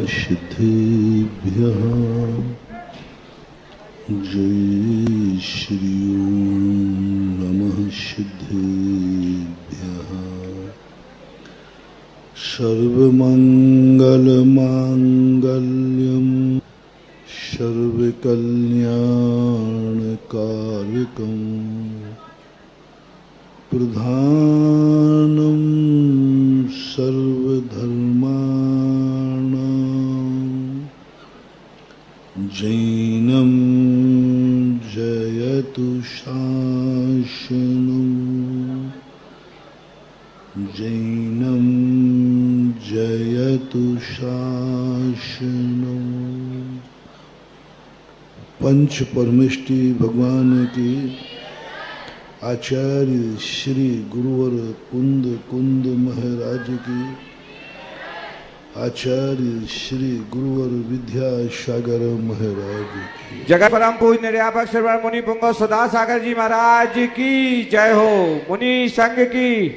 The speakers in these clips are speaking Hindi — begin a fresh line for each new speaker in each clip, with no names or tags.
सिद्धिभ्यः जय श्री ओम नमः सिद्धिभ्यः। सर्वमंगलमांगल्यं सर्वकल्याणकारकं प्रधानं सर्वधर्माणां जैनं जयतु शासनं जैनं जयतु शासनं। पंच परमेष्टि भगवान की आचार्य श्री गुरुवर कुंद कुंद महाराज की आचार्य श्री गुरुवर विद्यासागर महाराज की
जगत परम पूज्य निर्यापक श्रवण मुनि पुंगव सदा सागर जी महाराज की जय हो। मुनि संघ की।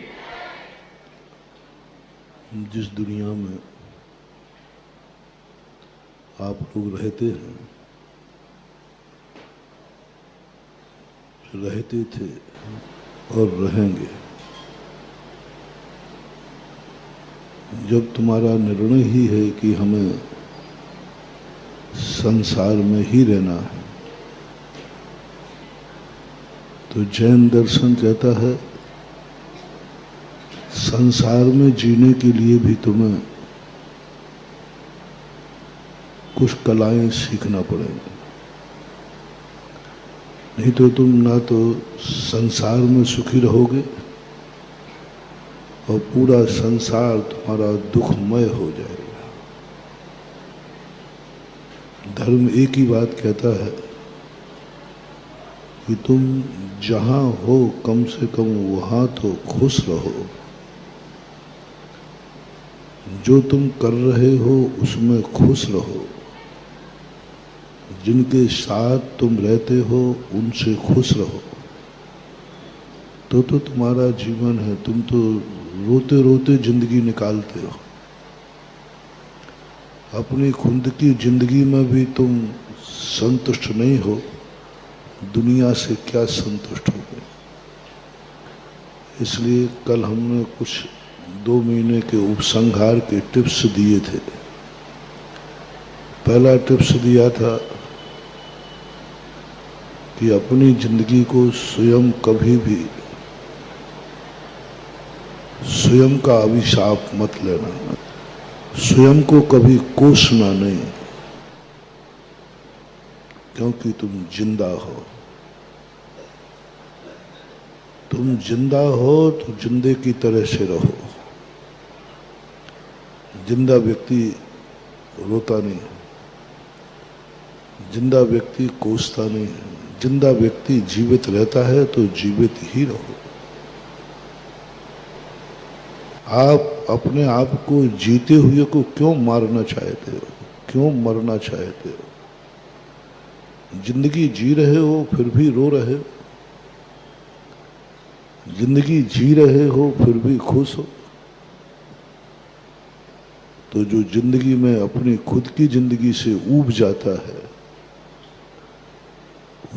जिस दुनिया में आप लोग रहते हैं, रहते थे और रहेंगे, जब तुम्हारा निर्णय ही है कि हमें संसार में ही रहना है, तो जैन दर्शन कहता है संसार में जीने के लिए भी तुम्हें कुछ कलाएं सीखना पड़ेगी, नहीं तो तुम ना तो संसार में सुखी रहोगे और पूरा संसार तुम्हारा दुखमय हो जाएगा। धर्म एक ही बात कहता है कि तुम जहां हो कम से कम वहां तो खुश रहो, जो तुम कर रहे हो उसमें खुश रहो, जिनके साथ तुम रहते हो उनसे खुश रहो, तो तुम्हारा जीवन है। तुम तो रोते रोते जिंदगी निकालते हो, अपनी खुद की जिंदगी में भी तुम संतुष्ट नहीं हो, दुनिया से क्या संतुष्ट हो गए। इसलिए कल हमने कुछ 2 महीने के उपसंहार के टिप्स दिए थे। पहला टिप्स दिया था कि अपनी जिंदगी को स्वयं कभी भी स्वयं का अभिशाप मत लेना, स्वयं को कभी कोसना नहीं, क्योंकि तुम जिंदा हो। तुम जिंदा हो तो जिंदे की तरह से रहो। जिंदा व्यक्ति रोता नहीं, जिंदा व्यक्ति कोसता नहीं, जिंदा व्यक्ति जीवित रहता है तो जीवित ही रहो। आप अपने आप को जीते हुए को क्यों मारना चाहते हो, क्यों मरना चाहते हो? जिंदगी जी रहे हो फिर भी रो रहे हो, जिंदगी जी रहे हो फिर भी खुश हो। तो जो जिंदगी में अपनी खुद की जिंदगी से ऊब जाता है,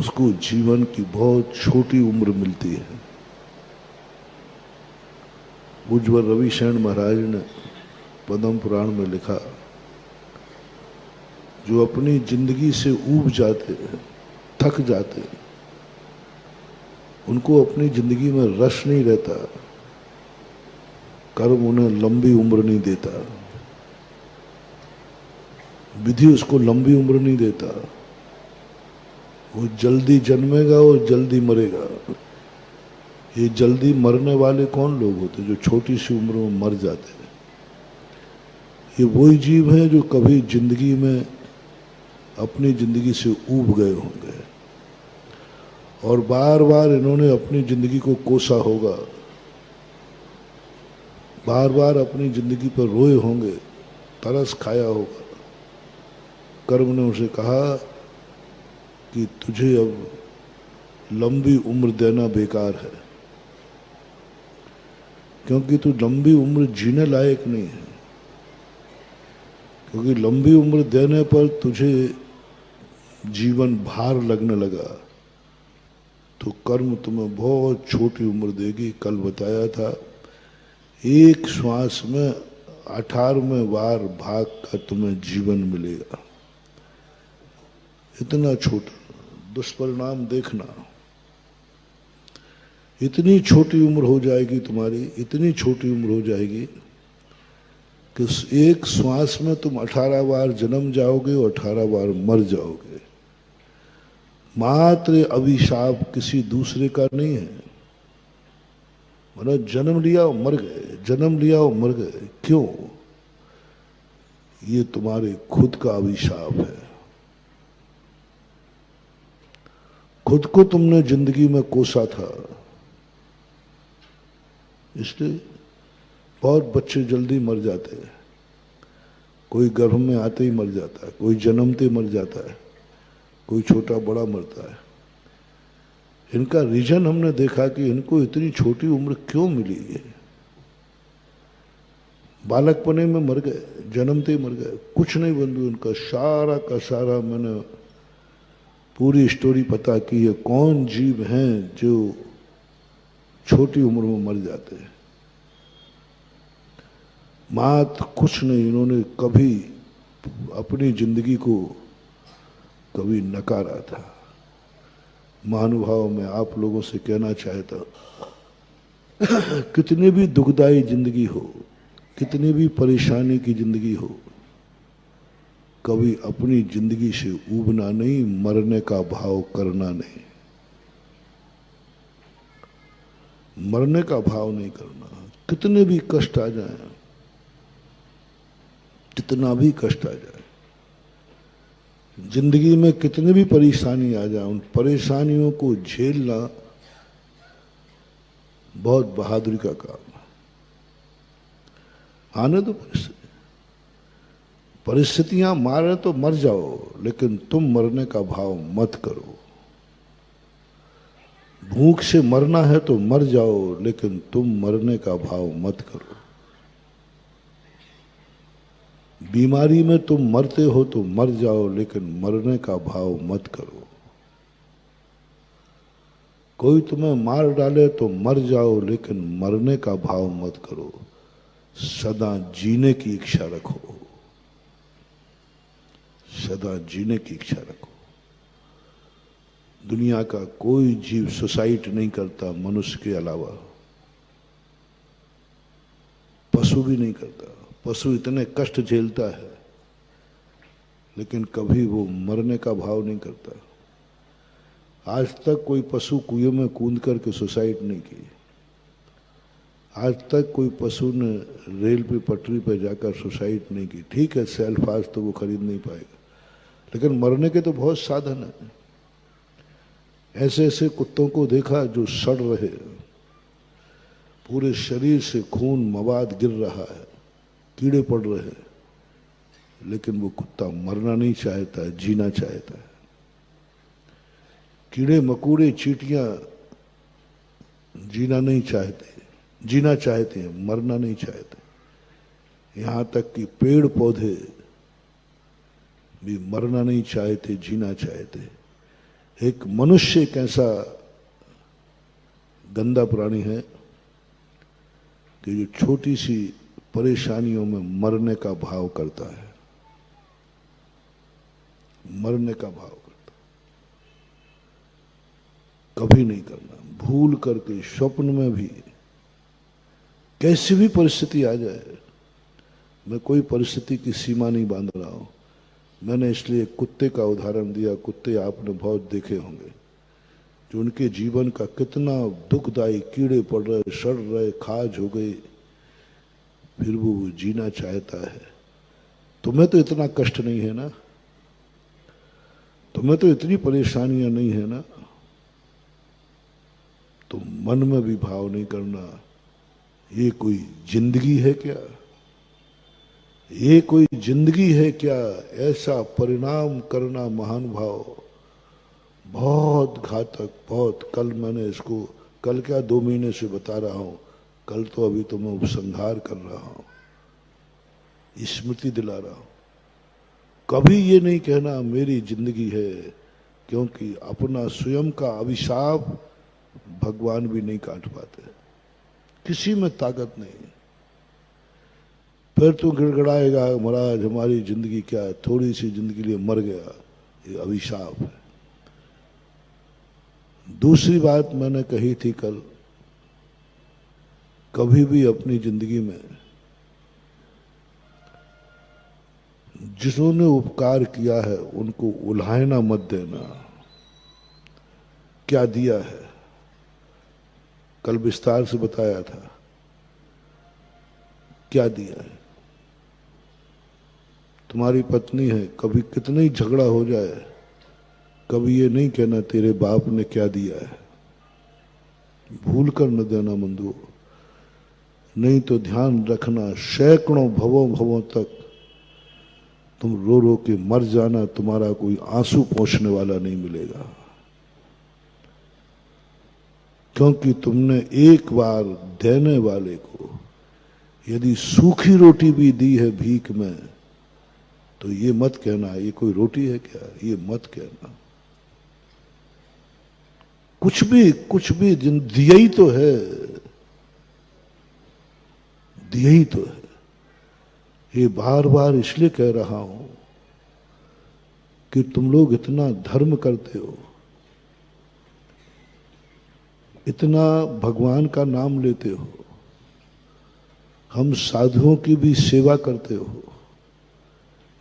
उसको जीवन की बहुत छोटी उम्र मिलती है। उज्ज्वल रविशरण महाराज ने पद्म पुराण में लिखा, जो अपनी जिंदगी से ऊब जाते हैं, थक जाते हैं, उनको अपनी जिंदगी में रस नहीं रहता, कर्म उन्हें लंबी उम्र नहीं देता, विधि उसको लंबी उम्र नहीं देता। वो जल्दी जन्मेगा और जल्दी मरेगा। ये जल्दी मरने वाले कौन लोग होते? जो छोटी सी उम्र में मर जाते हैं। ये वही जीव हैं जो कभी जिंदगी में अपनी जिंदगी से ऊब गए होंगे और बार बार इन्होंने अपनी जिंदगी को कोसा होगा, बार बार अपनी जिंदगी पर रोए होंगे, तरस खाया होगा। कर्म ने उसे कहा कि तुझे अब लंबी उम्र देना बेकार है, क्योंकि तू लंबी उम्र जीने लायक नहीं है। क्योंकि लंबी उम्र देने पर तुझे जीवन भार लगने लगा तो कर्म तुम्हें बहुत छोटी उम्र देगी। कल बताया था एक श्वास में 18वें बार भाग का तुम्हें जीवन मिलेगा। इतना छोटा, दुष्परिणाम देखना। इतनी छोटी उम्र हो जाएगी तुम्हारी, इतनी छोटी उम्र हो जाएगी कि एक श्वास में तुम 18 बार जन्म जाओगे और 18 बार मर जाओगे। मात्र अभिशाप किसी दूसरे का नहीं है। मतलब जन्म लिया और मर गए, जन्म लिया और मर गए। क्यों? ये तुम्हारे खुद का अभिशाप है। खुद को तुमने जिंदगी में कोसा था, इसलिए बहुत बच्चे जल्दी मर जाते हैं। कोई गर्भ में आते ही मर जाता है, कोई जन्मते मर जाता है, कोई छोटा बड़ा मरता है। इनका रीजन हमने देखा कि इनको इतनी छोटी उम्र क्यों मिली है। बालकपने में मर गए, जन्मते ही मर गए, कुछ नहीं बंधु। इनका सारा का सारा मैंने पूरी स्टोरी पता की है। कौन जीव हैं जो छोटी उम्र में मर जाते हैं। मात्र कुछ नहीं, इन्होंने कभी अपनी जिंदगी को कभी नकारा था। महानुभाव में आप लोगों से कहना चाहता कितनी भी दुखदाई जिंदगी हो, कितनी भी परेशानी की जिंदगी हो, कभी अपनी जिंदगी से ऊबना नहीं, मरने का भाव करना नहीं। मरने का भाव नहीं करना। कितने भी कष्ट आ जाए, कितना भी कष्ट आ जाए, जिंदगी में कितनी भी परेशानी आ जाए, उन परेशानियों को झेलना बहुत बहादुरी का काम है। आने दो परिस्थितियां मारे तो मर जाओ, लेकिन तुम मरने का भाव मत करो। भूख से मरना है तो मर जाओ, लेकिन तुम मरने का भाव मत करो। बीमारी में तुम मरते हो तो मर जाओ, लेकिन मरने का भाव मत करो। कोई तुम्हें मार डाले तो मर जाओ, लेकिन मरने का भाव मत करो। सदा जीने की इच्छा रखो, सदा जीने की इच्छा रखो। दुनिया का कोई जीव सुसाइड नहीं करता मनुष्य के अलावा। पशु भी नहीं करता। पशु इतने कष्ट झेलता है, लेकिन कभी वो मरने का भाव नहीं करता। आज तक कोई पशु कुएं में कूद करके सुसाइड नहीं की। आज तक कोई पशु ने रेल पे पटरी पे जाकर सुसाइड नहीं की। ठीक है, सेल्फ आज तो वो खरीद नहीं पाएगा, लेकिन मरने के तो बहुत साधन है। ऐसे ऐसे कुत्तों को देखा जो सड़ रहे, पूरे शरीर से खून मवाद गिर रहा है, कीड़े पड़ रहे हैं, लेकिन वो कुत्ता मरना नहीं चाहता है, जीना चाहता है। कीड़े मकोड़े चींटियां जीना नहीं चाहते, जीना चाहते हैं, मरना नहीं चाहते। यहां तक कि पेड़ पौधे भी मरना नहीं चाहते, जीना चाहते। एक मनुष्य एक ऐसा गंदा प्राणी है कि जो छोटी सी परेशानियों में मरने का भाव करता है, मरने का भाव करता। कभी नहीं करना। भूल करके स्वप्न में भी कैसी भी परिस्थिति आ जाए, मैं कोई परिस्थिति की सीमा नहीं बांध रहा हूं। मैंने इसलिए कुत्ते का उदाहरण दिया। कुत्ते आपने बहुत देखे होंगे जो उनके जीवन का कितना दुखदायी, कीड़े पड़ रहे, सड़ रहे, खाज हो गई, फिर वो जीना चाहता है। तुम्हें तो इतना कष्ट नहीं है ना, तुम्हें तो इतनी परेशानियां नहीं है ना, तो मन में भी भाव नहीं करना। ये कोई जिंदगी है क्या? ये कोई जिंदगी है क्या? ऐसा परिणाम करना महानुभाव बहुत घातक, बहुत। कल मैंने इसको, कल क्या 2 महीने से बता रहा हूं, कल तो अभी तो मैं उपसंहार कर रहा हूं, स्मृति दिला रहा हूं। कभी ये नहीं कहना मेरी जिंदगी है, क्योंकि अपना स्वयं का अभिशाप भगवान भी नहीं काट पाते, किसी में ताकत नहीं। फिर तू गिड़गड़ाएगा महाराज हमारी जिंदगी क्या है, थोड़ी सी जिंदगी लिए मर गया, ये अभिशाप है। दूसरी बात मैंने कही थी कल, कभी भी अपनी जिंदगी में जिन्होंने उपकार किया है उनको उल्हायना मत देना। क्या दिया है कल विस्तार से बताया था, क्या दिया है। तुम्हारी पत्नी है, कभी कितना ही झगड़ा हो जाए, कभी ये नहीं कहना तेरे बाप ने क्या दिया है, भूल कर न देना मंदू। नहीं तो ध्यान रखना सैकड़ों भवों तक तुम रो रो के मर जाना, तुम्हारा कोई आंसू पोंछने वाला नहीं मिलेगा। क्योंकि तुमने एक बार देने वाले को यदि सूखी रोटी भी दी है भीख में, तो ये मत कहना ये कोई रोटी है क्या, ये मत कहना। कुछ भी दिया ही तो है, दिया ही तो है। ये बार बार इसलिए कह रहा हूं कि तुम लोग इतना धर्म करते हो, इतना भगवान का नाम लेते हो, हम साधुओं की भी सेवा करते हो,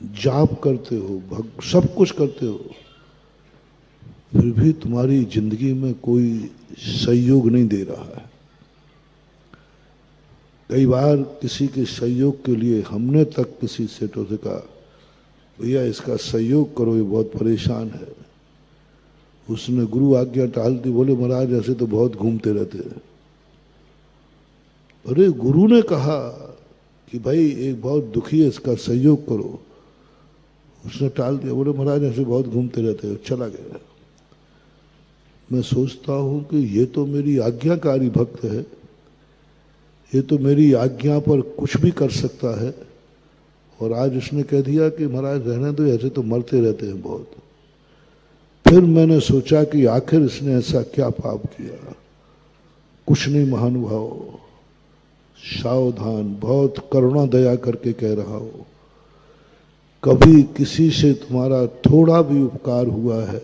जाप करते हो, सब कुछ करते हो, फिर भी तुम्हारी जिंदगी में कोई सहयोग नहीं दे रहा है। कई बार किसी के सहयोग के लिए हमने तक किसी सेठों से कहा भैया इसका सहयोग करो, ये बहुत परेशान है। उसने गुरु आज्ञा टाल दी, बोले महाराज ऐसे तो बहुत घूमते रहते हैं। अरे गुरु ने कहा कि भाई एक बहुत दुखी है इसका सहयोग करो, उसने टाल दिया, बोले महाराज ऐसे बहुत घूमते रहते हैं, चला गया। मैं सोचता हूं कि ये तो मेरी आज्ञाकारी भक्त है, ये तो मेरी आज्ञा पर कुछ भी कर सकता है, और आज उसने कह दिया कि महाराज रहने दो, ऐसे तो मरते रहते हैं बहुत। फिर मैंने सोचा कि आखिर इसने ऐसा क्या पाप किया। कुछ नहीं महानुभाव, सावधान, बहुत करुणा दया करके कह रहा हूं, कभी किसी से तुम्हारा थोड़ा भी उपकार हुआ है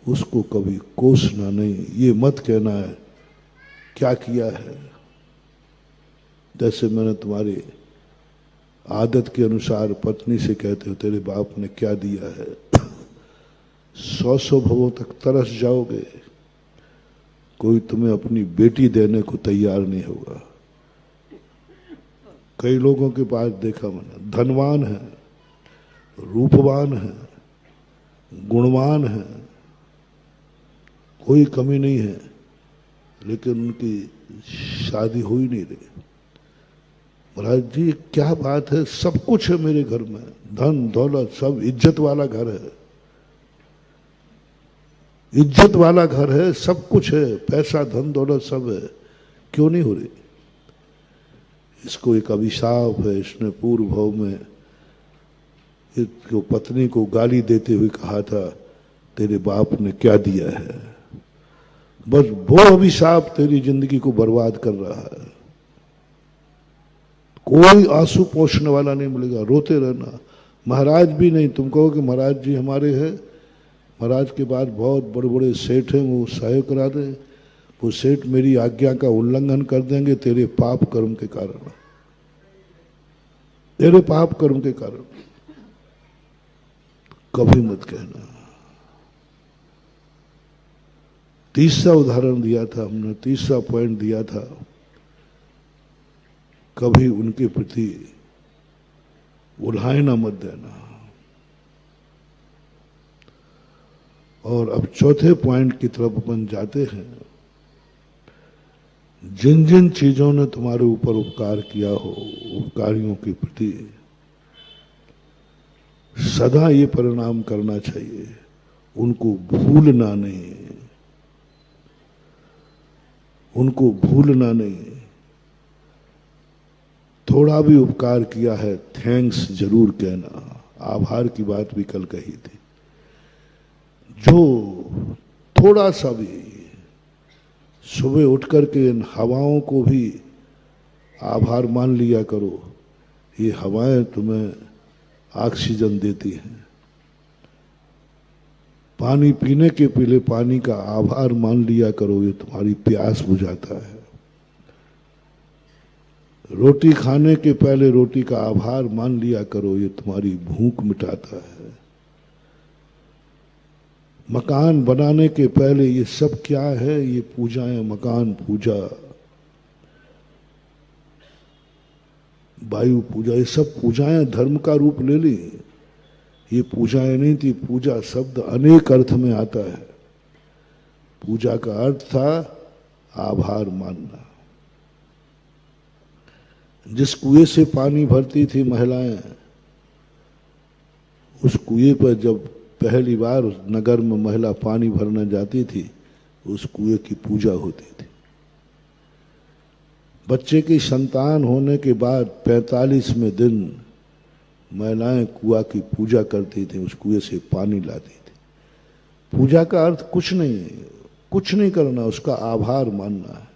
उसको कभी कोसना नहीं, ये मत कहना है क्या किया है। जैसे मैंने तुम्हारी आदत के अनुसार पत्नी से कहते हो तेरे बाप ने क्या दिया है, 100 भवों तक तरस जाओगे, कोई तुम्हें अपनी बेटी देने को तैयार नहीं होगा। कई लोगों के पास देखा मैंने, धनवान है, रूपवान है, गुणवान है, कोई कमी नहीं है, लेकिन उनकी शादी हो ही नहीं रही। महाराज जी क्या बात है, सब कुछ है मेरे घर में, धन दौलत सब, इज्जत वाला घर है, इज्जत वाला घर है, सब कुछ है, पैसा धन दौलत सब है, क्यों नहीं हो रही। इसको एक अभिशाप है। इसने पूर्व भाव में इसको पत्नी को गाली देते हुए कहा था तेरे बाप ने क्या दिया है। बस वो अभिशाप तेरी जिंदगी को बर्बाद कर रहा है। कोई आंसू पोंछने वाला नहीं मिलेगा, रोते रहना। महाराज भी नहीं, तुम कहो कि महाराज जी हमारे हैं, महाराज के बाद बहुत बड़े बड़े सेठ हैं, वो सहयोग करा दे, वो सेठ मेरी आज्ञा का उल्लंघन कर देंगे तेरे पाप कर्म के कारण, तेरे पाप कर्म के कारण। कभी मत कहना। तीसरा उदाहरण दिया था हमने, तीसरा पॉइंट दिया था, कभी उनके प्रति उल्हायना मत देना। और अब चौथे पॉइंट की तरफ अपन जाते हैं। जिन जिन चीजों ने तुम्हारे ऊपर उपकार किया हो, उपकारियों के प्रति सदा ये परिणाम करना चाहिए, उनको भूलना नहीं, उनको भूलना नहीं। थोड़ा भी उपकार किया है थैंक्स जरूर कहना। आभार की बात भी कल कही थी। जो थोड़ा सा भी सुबह उठ करके इन हवाओं को भी आभार मान लिया करो। ये हवाएं तुम्हें ऑक्सीजन देती हैं। पानी पीने के पहले पानी का आभार मान लिया करो, ये तुम्हारी प्यास बुझाता है। रोटी खाने के पहले रोटी का आभार मान लिया करो, ये तुम्हारी भूख मिटाता है। मकान बनाने के पहले ये सब क्या है? ये पूजाएं, मकान पूजा, वायु पूजा, ये सब पूजाएं धर्म का रूप ले ली। ये पूजाएं नहीं थी। पूजा शब्द अनेक अर्थ में आता है। पूजा का अर्थ था आभार मानना। जिस कुएं से पानी भरती थी महिलाएं, उस कुएं पर जब पहली बार उस नगर में महिला पानी भरने जाती थी, उस कुएं की पूजा होती थी। बच्चे की संतान होने के बाद 45वें दिन महिलाएं कुआं की पूजा करती थी, उस कुएं से पानी लाती थी। पूजा का अर्थ कुछ नहीं करना, उसका आभार मानना है।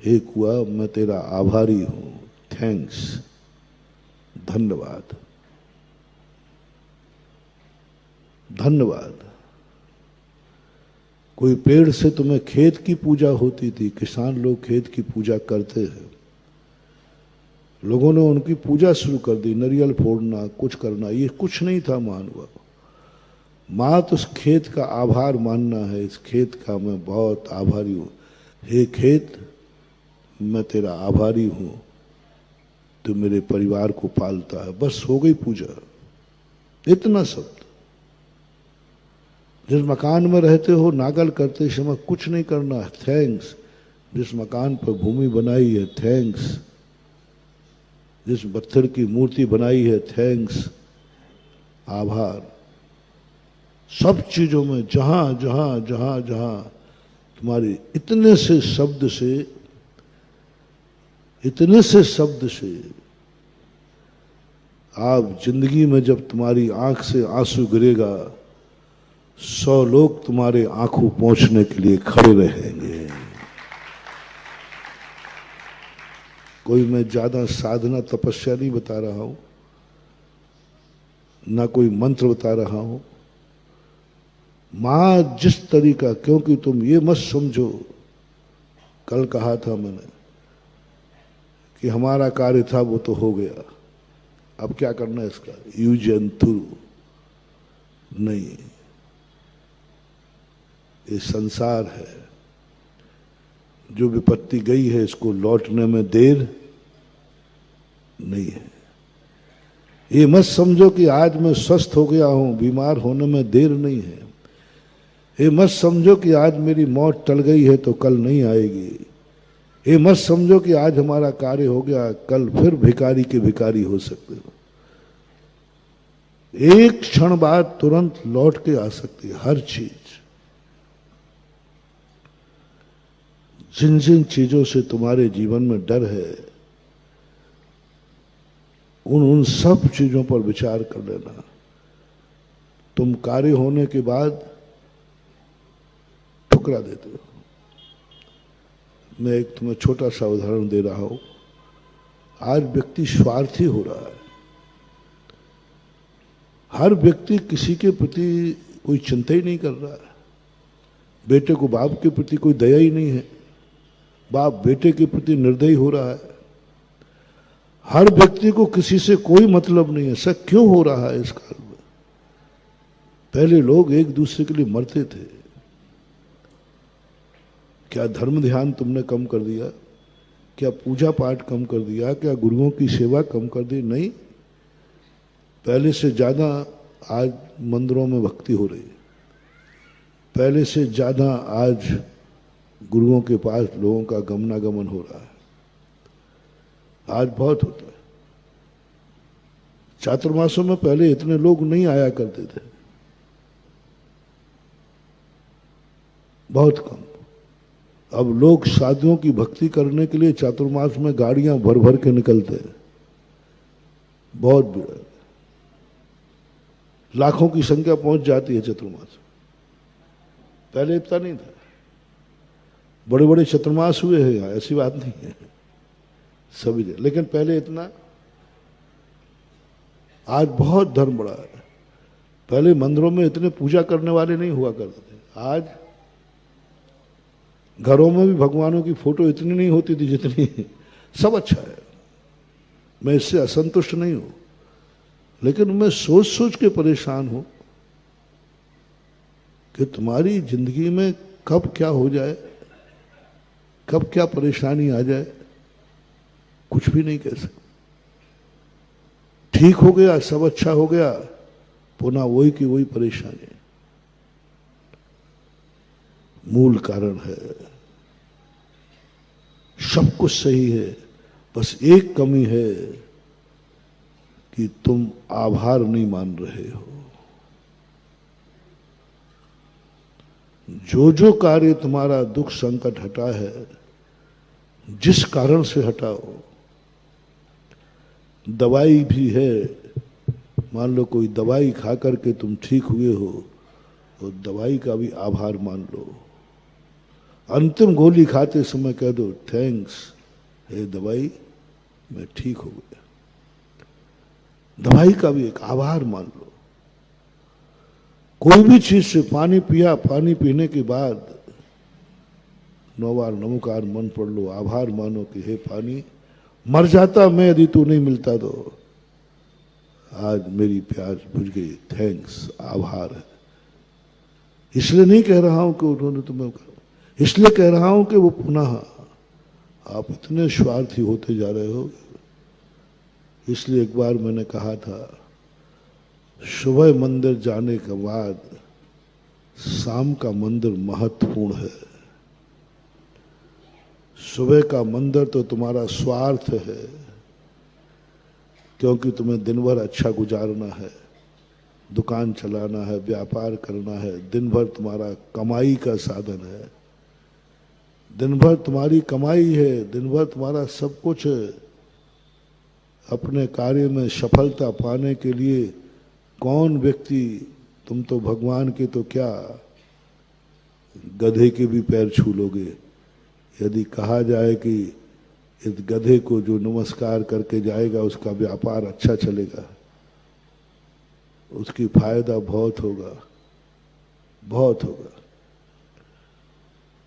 हे कुआं, मैं तेरा आभारी हूं, थैंक्स, धन्यवाद, धन्यवाद। कोई पेड़ से तुम्हें खेत की पूजा होती थी, किसान लोग खेत की पूजा करते हैं। लोगों ने उनकी पूजा शुरू कर दी, नारियल फोड़ना, कुछ करना, ये कुछ नहीं था मानव। मात्र उस खेत का आभार मानना है। इस खेत का मैं बहुत आभारी हूं। हे खेत, मैं तेरा आभारी हूं, तो मेरे परिवार को पालता है। बस हो गई पूजा। इतना शब्द। जिस मकान में रहते हो, नागल करते समय कुछ नहीं करना है, थैंक्स। जिस मकान पर भूमि बनाई है, थैंक्स। जिस पत्थर की मूर्ति बनाई है, थैंक्स, आभार। सब चीजों में जहां जहां जहां जहां तुम्हारी इतने से शब्द से आप जिंदगी में जब तुम्हारी आंख से आंसू गिरेगा, 100 लोग तुम्हारे आंखों पहुंचने के लिए खड़े रहेंगे। कोई मैं ज्यादा साधना तपस्या नहीं बता रहा हूं, ना कोई मंत्र बता रहा हूं। मां जिस तरीका, क्योंकि तुम ये मत समझो, कल कहा था मैंने कि हमारा कार्य था वो तो हो गया, अब क्या करना है इसका, यूज एंड थ्रू नहीं। ये संसार है, जो विपत्ति गई है इसको लौटने में देर नहीं है। ये मत समझो कि आज मैं स्वस्थ हो गया हूं, बीमार होने में देर नहीं है। ये मत समझो कि आज मेरी मौत टल गई है तो कल नहीं आएगी। ये मत समझो कि आज हमारा कार्य हो गया, कल फिर भिखारी के भिखारी हो सकते हो। एक क्षण बाद तुरंत लौट के आ सकती है हर चीज। जिन जिन चीजों से तुम्हारे जीवन में डर है, उन सब चीजों पर विचार कर लेना। तुम कार्य होने के बाद ठुकरा देते हो। मैं एक तुम्हें छोटा सा उदाहरण दे रहा हूं। आज व्यक्ति स्वार्थी हो रहा है। हर व्यक्ति किसी के प्रति कोई चिंता ही नहीं कर रहा है। बेटे को बाप के प्रति कोई दया ही नहीं है, बाप बेटे के प्रति निर्दयी हो रहा है। हर व्यक्ति को किसी से कोई मतलब नहीं है। ऐसा क्यों हो रहा है इस काल में? पहले लोग एक दूसरे के लिए मरते थे। क्या धर्म ध्यान तुमने कम कर दिया? क्या पूजा पाठ कम कर दिया? क्या गुरुओं की सेवा कम कर दी? नहीं, पहले से ज्यादा आज मंदिरों में भक्ति हो रही है। पहले से ज्यादा आज गुरुओं के पास लोगों का गमनागमन हो रहा है। आज बहुत होता है। चातुर्मासों में पहले इतने लोग नहीं आया करते थे, बहुत कम। अब लोग साधुओं की भक्ति करने के लिए चातुर्मास में गाड़ियां भर भर के निकलते हैं। बहुत भीड़। लाखों की संख्या पहुंच जाती है चतुर्मास। पहले इतना नहीं था। बड़े बड़े चतुर्मास हुए हैं यहाँ, ऐसी बात नहीं है सभी जगह, लेकिन पहले इतना। आज बहुत धर्म बढ़ा है। पहले मंदिरों में इतने पूजा करने वाले नहीं हुआ करते थे। आज घरों में भी भगवानों की फोटो इतनी नहीं होती थी जितनी। सब अच्छा है, मैं इससे असंतुष्ट नहीं हूं, लेकिन मैं सोच सोच के परेशान हूं कि तुम्हारी जिंदगी में कब क्या हो जाए, कब क्या परेशानी आ जाए, कुछ भी नहीं कह सकते। ठीक हो गया, सब अच्छा हो गया, पुनः वही की वही परेशानी। मूल कारण है सब कुछ सही है, बस एक कमी है कि तुम आभार नहीं मान रहे हो। जो जो कार्य तुम्हारा दुख संकट हटा है, जिस कारण से हटाओ, दवाई भी है, मान लो कोई दवाई खा करके तुम ठीक हुए हो, तो दवाई का भी आभार मान लो। अंतिम गोली खाते समय कह दो थैंक्स, हे दवाई मैं ठीक हो गया। दवाई का भी एक आभार मान लो। कोई भी चीज से पानी पिया, पानी पीने के बाद 9 बार नमोकार मन पढ़ लो, आभार मानो कि हे पानी, मर जाता मैं यदि तू नहीं मिलता तो, आज मेरी प्यास बुझ गई, थैंक्स, आभार है। इसलिए नहीं कह रहा हूं कि उन्होंने तुम्हें, इसलिए कह रहा हूं कि वो पुनः आप इतने स्वार्थी होते जा रहे हो। इसलिए एक बार मैंने कहा था, सुबह मंदिर जाने के बाद शाम का मंदिर महत्वपूर्ण है। सुबह का मंदिर तो तुम्हारा स्वार्थ है, क्योंकि तुम्हें दिन भर अच्छा गुजारना है, दुकान चलाना है, व्यापार करना है, दिन भर तुम्हारा कमाई का साधन है, दिन भर तुम्हारी कमाई है, दिन भर तुम्हारा सब कुछ है। अपने कार्य में सफलता पाने के लिए कौन व्यक्ति, तुम तो भगवान के तो क्या गधे के भी पैर छू लोगे। यदि कहा जाए कि इस गधे को जो नमस्कार करके जाएगा उसका व्यापार अच्छा चलेगा, उसकी फायदा बहुत होगा, बहुत होगा।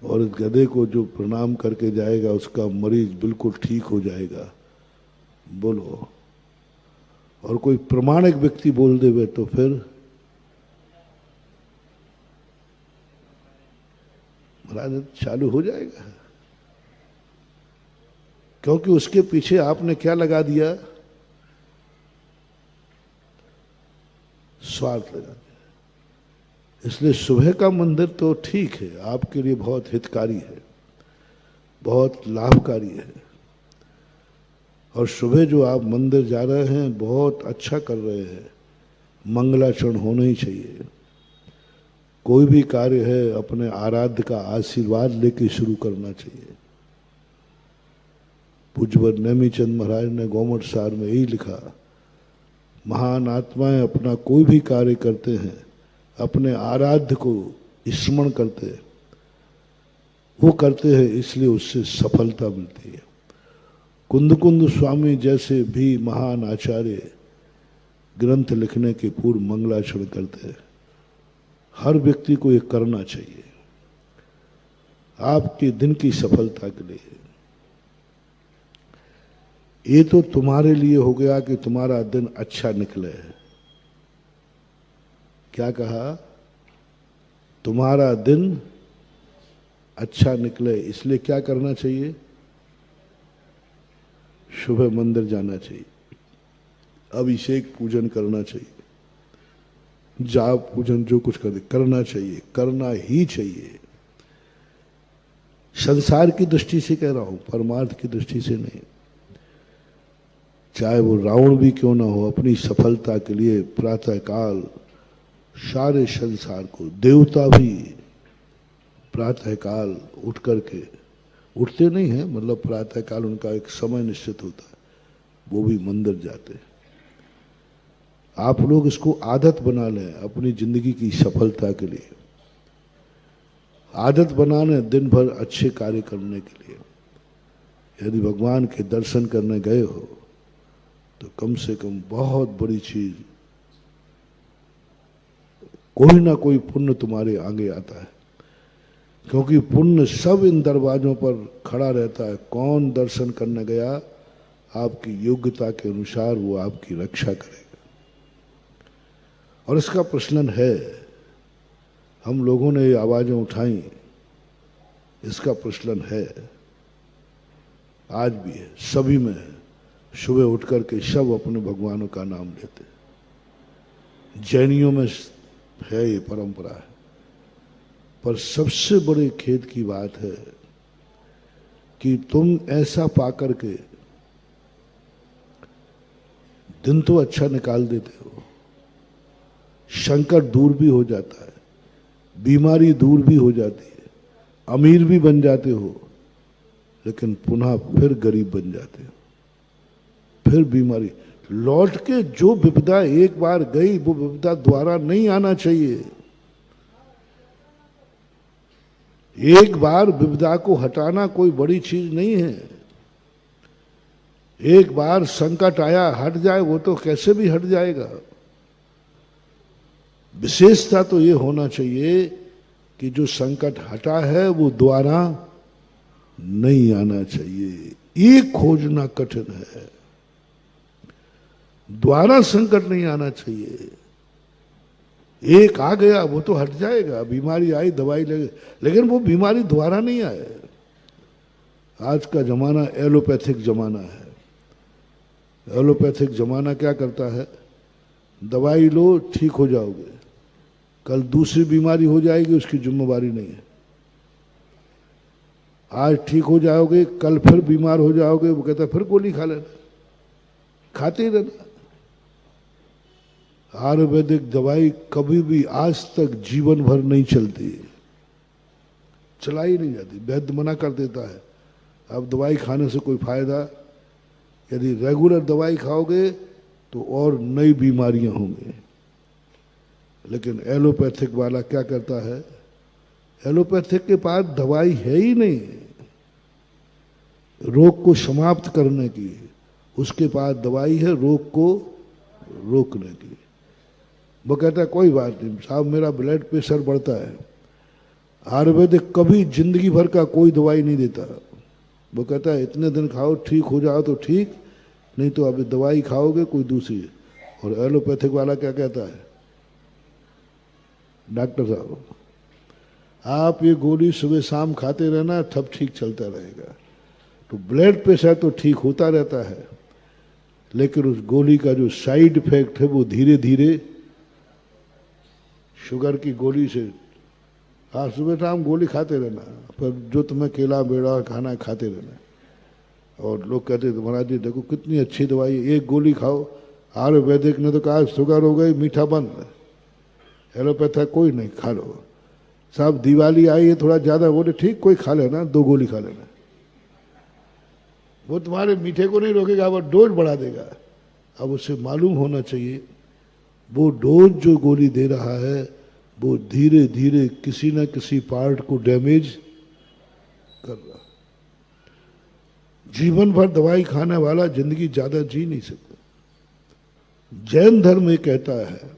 और इस गधे को जो प्रणाम करके जाएगा उसका मरीज बिल्कुल ठीक हो जाएगा। बोलो, और कोई प्रमाणिक व्यक्ति बोल देवे तो फिर महाराज चालू हो जाएगा, क्योंकि उसके पीछे आपने क्या लगा दिया, स्वार्थ लगा दिया। इसलिए सुबह का मंदिर तो ठीक है, आपके लिए बहुत हितकारी है, बहुत लाभकारी है। और सुबह जो आप मंदिर जा रहे हैं बहुत अच्छा कर रहे हैं, मंगलाचरण होना ही चाहिए। कोई भी कार्य है अपने आराध्य का आशीर्वाद लेके शुरू करना चाहिए। पूज्यवर नेमीचंद महाराज ने गौमठ सार में यही लिखा, महान आत्माएं अपना कोई भी कार्य करते हैं अपने आराध्य को स्मरण करते, वो करते हैं इसलिए उससे सफलता मिलती है। कुंद स्वामी जैसे भी महान आचार्य ग्रंथ लिखने के पूर्व मंगलाचरण करते हैं। हर व्यक्ति को ये करना चाहिए आपके दिन की सफलता के लिए। ये तो तुम्हारे लिए हो गया कि तुम्हारा दिन अच्छा निकले। क्या कहा? तुम्हारा दिन अच्छा निकले, इसलिए क्या करना चाहिए? सुबह मंदिर जाना चाहिए, अभिषेक पूजन करना चाहिए, जाप पूजन जो कुछ करना चाहिए, करना ही चाहिए। संसार की दृष्टि से कह रहा हूं, परमार्थ की दृष्टि से नहीं। चाहे वो रावण भी क्यों ना हो, अपनी सफलता के लिए प्रातः काल सारे संसार को, देवता भी प्रातः काल उठ करके, उठते नहीं हैं, मतलब प्रातः काल उनका एक समय निश्चित होता है, वो भी मंदिर जाते हैं। आप लोग इसको आदत बना लें अपनी जिंदगी की सफलता के लिए, आदत बना लें दिन भर अच्छे कार्य करने के लिए। यदि भगवान के दर्शन करने गए हो तो कम से कम बहुत बड़ी चीज, कोई ना कोई पुण्य तुम्हारे आगे आता है, क्योंकि पुण्य सब इन दरवाजों पर खड़ा रहता है। कौन दर्शन करने गया, आपकी योग्यता के अनुसार वो आपकी रक्षा करेगा। और इसका प्रचलन है, हम लोगों ने ये आवाजें उठाई, इसका प्रचलन है, आज भी है, सभी में है। सुबह उठ करके सब अपने भगवानों का नाम लेते। जैनियों में है ये परंपरा है, पर सबसे बड़े खेद की बात है कि तुम ऐसा पाकर के दिन तो अच्छा निकाल देते हो, संकट दूर भी हो जाता है, बीमारी दूर भी हो जाती है, अमीर भी बन जाते हो, लेकिन पुनः फिर गरीब बन जाते हो, फिर बीमारी लौट के। जो विपदा एक बार गई वो विपदा दोबारा नहीं आना चाहिए। एक बार विपदा को हटाना कोई बड़ी चीज नहीं है। एक बार संकट आया, हट जाए, वो तो कैसे भी हट जाएगा। विशेषता तो ये होना चाहिए कि जो संकट हटा है वो दोबारा नहीं आना चाहिए। ये खोजना कठिन है, दोबारा संकट नहीं आना चाहिए। एक आ गया वो तो हट जाएगा, बीमारी आई दवाई लगे, लेकिन वो बीमारी दोबारा नहीं आए। आज का जमाना एलोपैथिक जमाना है। एलोपैथिक जमाना क्या करता है, दवाई लो ठीक हो जाओगे, कल दूसरी बीमारी हो जाएगी, उसकी जिम्मेवारी नहीं है। आज ठीक हो जाओगे, कल फिर बीमार हो जाओगे, वो कहता है फिर गोली खा लेना, खाते ही रहना। आयुर्वेदिक दवाई कभी भी आज तक जीवन भर नहीं चलती, चलाई नहीं जाती। वैद्य मना कर देता है, अब दवाई खाने से कोई फायदा, यदि रेगुलर दवाई खाओगे तो और नई बीमारियां होंगी। लेकिन एलोपैथिक वाला क्या करता है, एलोपैथिक के पास दवाई है ही नहीं रोग को समाप्त करने की, उसके पास दवाई है रोग को रोकने की। वो कहता है कोई बात नहीं साहब, मेरा ब्लड प्रेशर बढ़ता है। आयुर्वेदिक कभी जिंदगी भर का कोई दवाई नहीं देता। वो कहता है इतने दिन खाओ, ठीक हो जाओ तो ठीक, नहीं तो अभी दवाई खाओगे कोई दूसरी। और एलोपैथिक वाला क्या कहता है, डॉक्टर साहब आप ये गोली सुबह शाम खाते रहना, तब ठीक चलता रहेगा। तो ब्लड प्रेशर तो ठीक होता रहता है, लेकिन उस गोली का जो साइड इफेक्ट है वो धीरे धीरे शुगर की गोली से, हाँ सुबह शाम गोली खाते रहना, पर जो तुम्हें केला बेड़ा खाना है खाते रहना। और लोग कहते थे महाराज जी देखो कितनी अच्छी दवाई है, एक गोली खाओ। आयुर्वेदिक ने तो कहा शुगर हो गई मीठा बंद, एलोपैथिक कोई नहीं, खा लो। साहब दिवाली आई है थोड़ा ज्यादा, बोले ठीक कोई खा लेना, 2 गोली खा लेना, वो तुम्हारे मीठे को नहीं रोकेगा, वो डोज बढ़ा देगा। अब उसे मालूम होना चाहिए वो डोज जो गोली दे रहा है वो धीरे धीरे किसी न किसी पार्ट को डैमेज कर रहा। जीवन भर दवाई खाने वाला जिंदगी ज्यादा जी नहीं सकता। जैन धर्म ये कहता है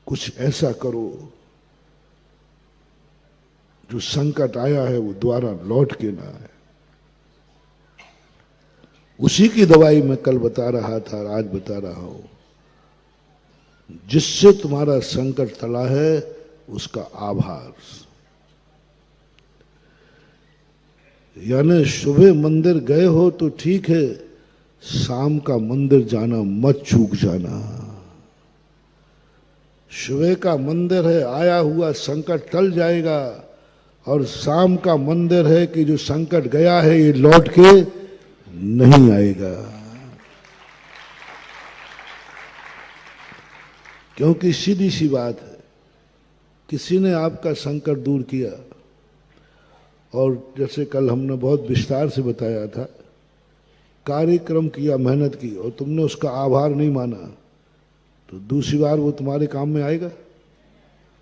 कुछ ऐसा करो जो संकट आया है वो दोबारा लौट के ना आए। उसी की दवाई मैं कल बता रहा था और आज बता रहा हूं। जिससे तुम्हारा संकट टला है उसका आभार, यानी सुबह मंदिर गए हो तो ठीक है, शाम का मंदिर जाना मत चूक जाना। सुबह का मंदिर है, आया हुआ संकट टल जाएगा, और शाम का मंदिर है कि जो संकट गया है ये लौट के नहीं आएगा। क्योंकि सीधी सी बात है, किसी ने आपका संकट दूर किया, और जैसे कल हमने बहुत विस्तार से बताया था, कार्यक्रम किया, मेहनत की, और तुमने उसका आभार नहीं माना, तो दूसरी बार वो तुम्हारे काम में आएगा?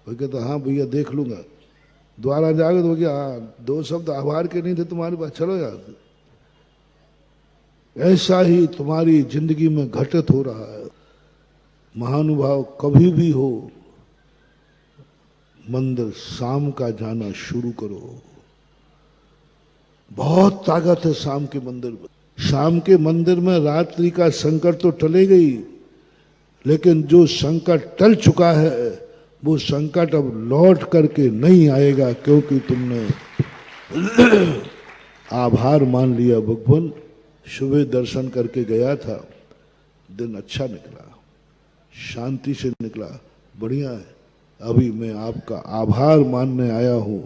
वो कहता हाँ भैया देख लूंगा। दोबारा जाओगे तो क्या, हाँ 2 शब्द आभार के नहीं थे तुम्हारे पास, चलो यार। ऐसा ही तुम्हारी जिंदगी में घटित हो रहा है। महानुभाव, कभी भी हो मंदिर शाम का जाना शुरू करो। बहुत ताकत है शाम के मंदिर में। शाम के मंदिर में रात्रि का संकट तो टले गई, लेकिन जो संकट टल चुका है वो संकट अब लौट करके नहीं आएगा, क्योंकि तुमने आभार मान लिया। भगवान सुबह दर्शन करके गया था, दिन अच्छा निकला, शांति से निकला, बढ़िया है। अभी मैं आपका आभार मानने आया हूं।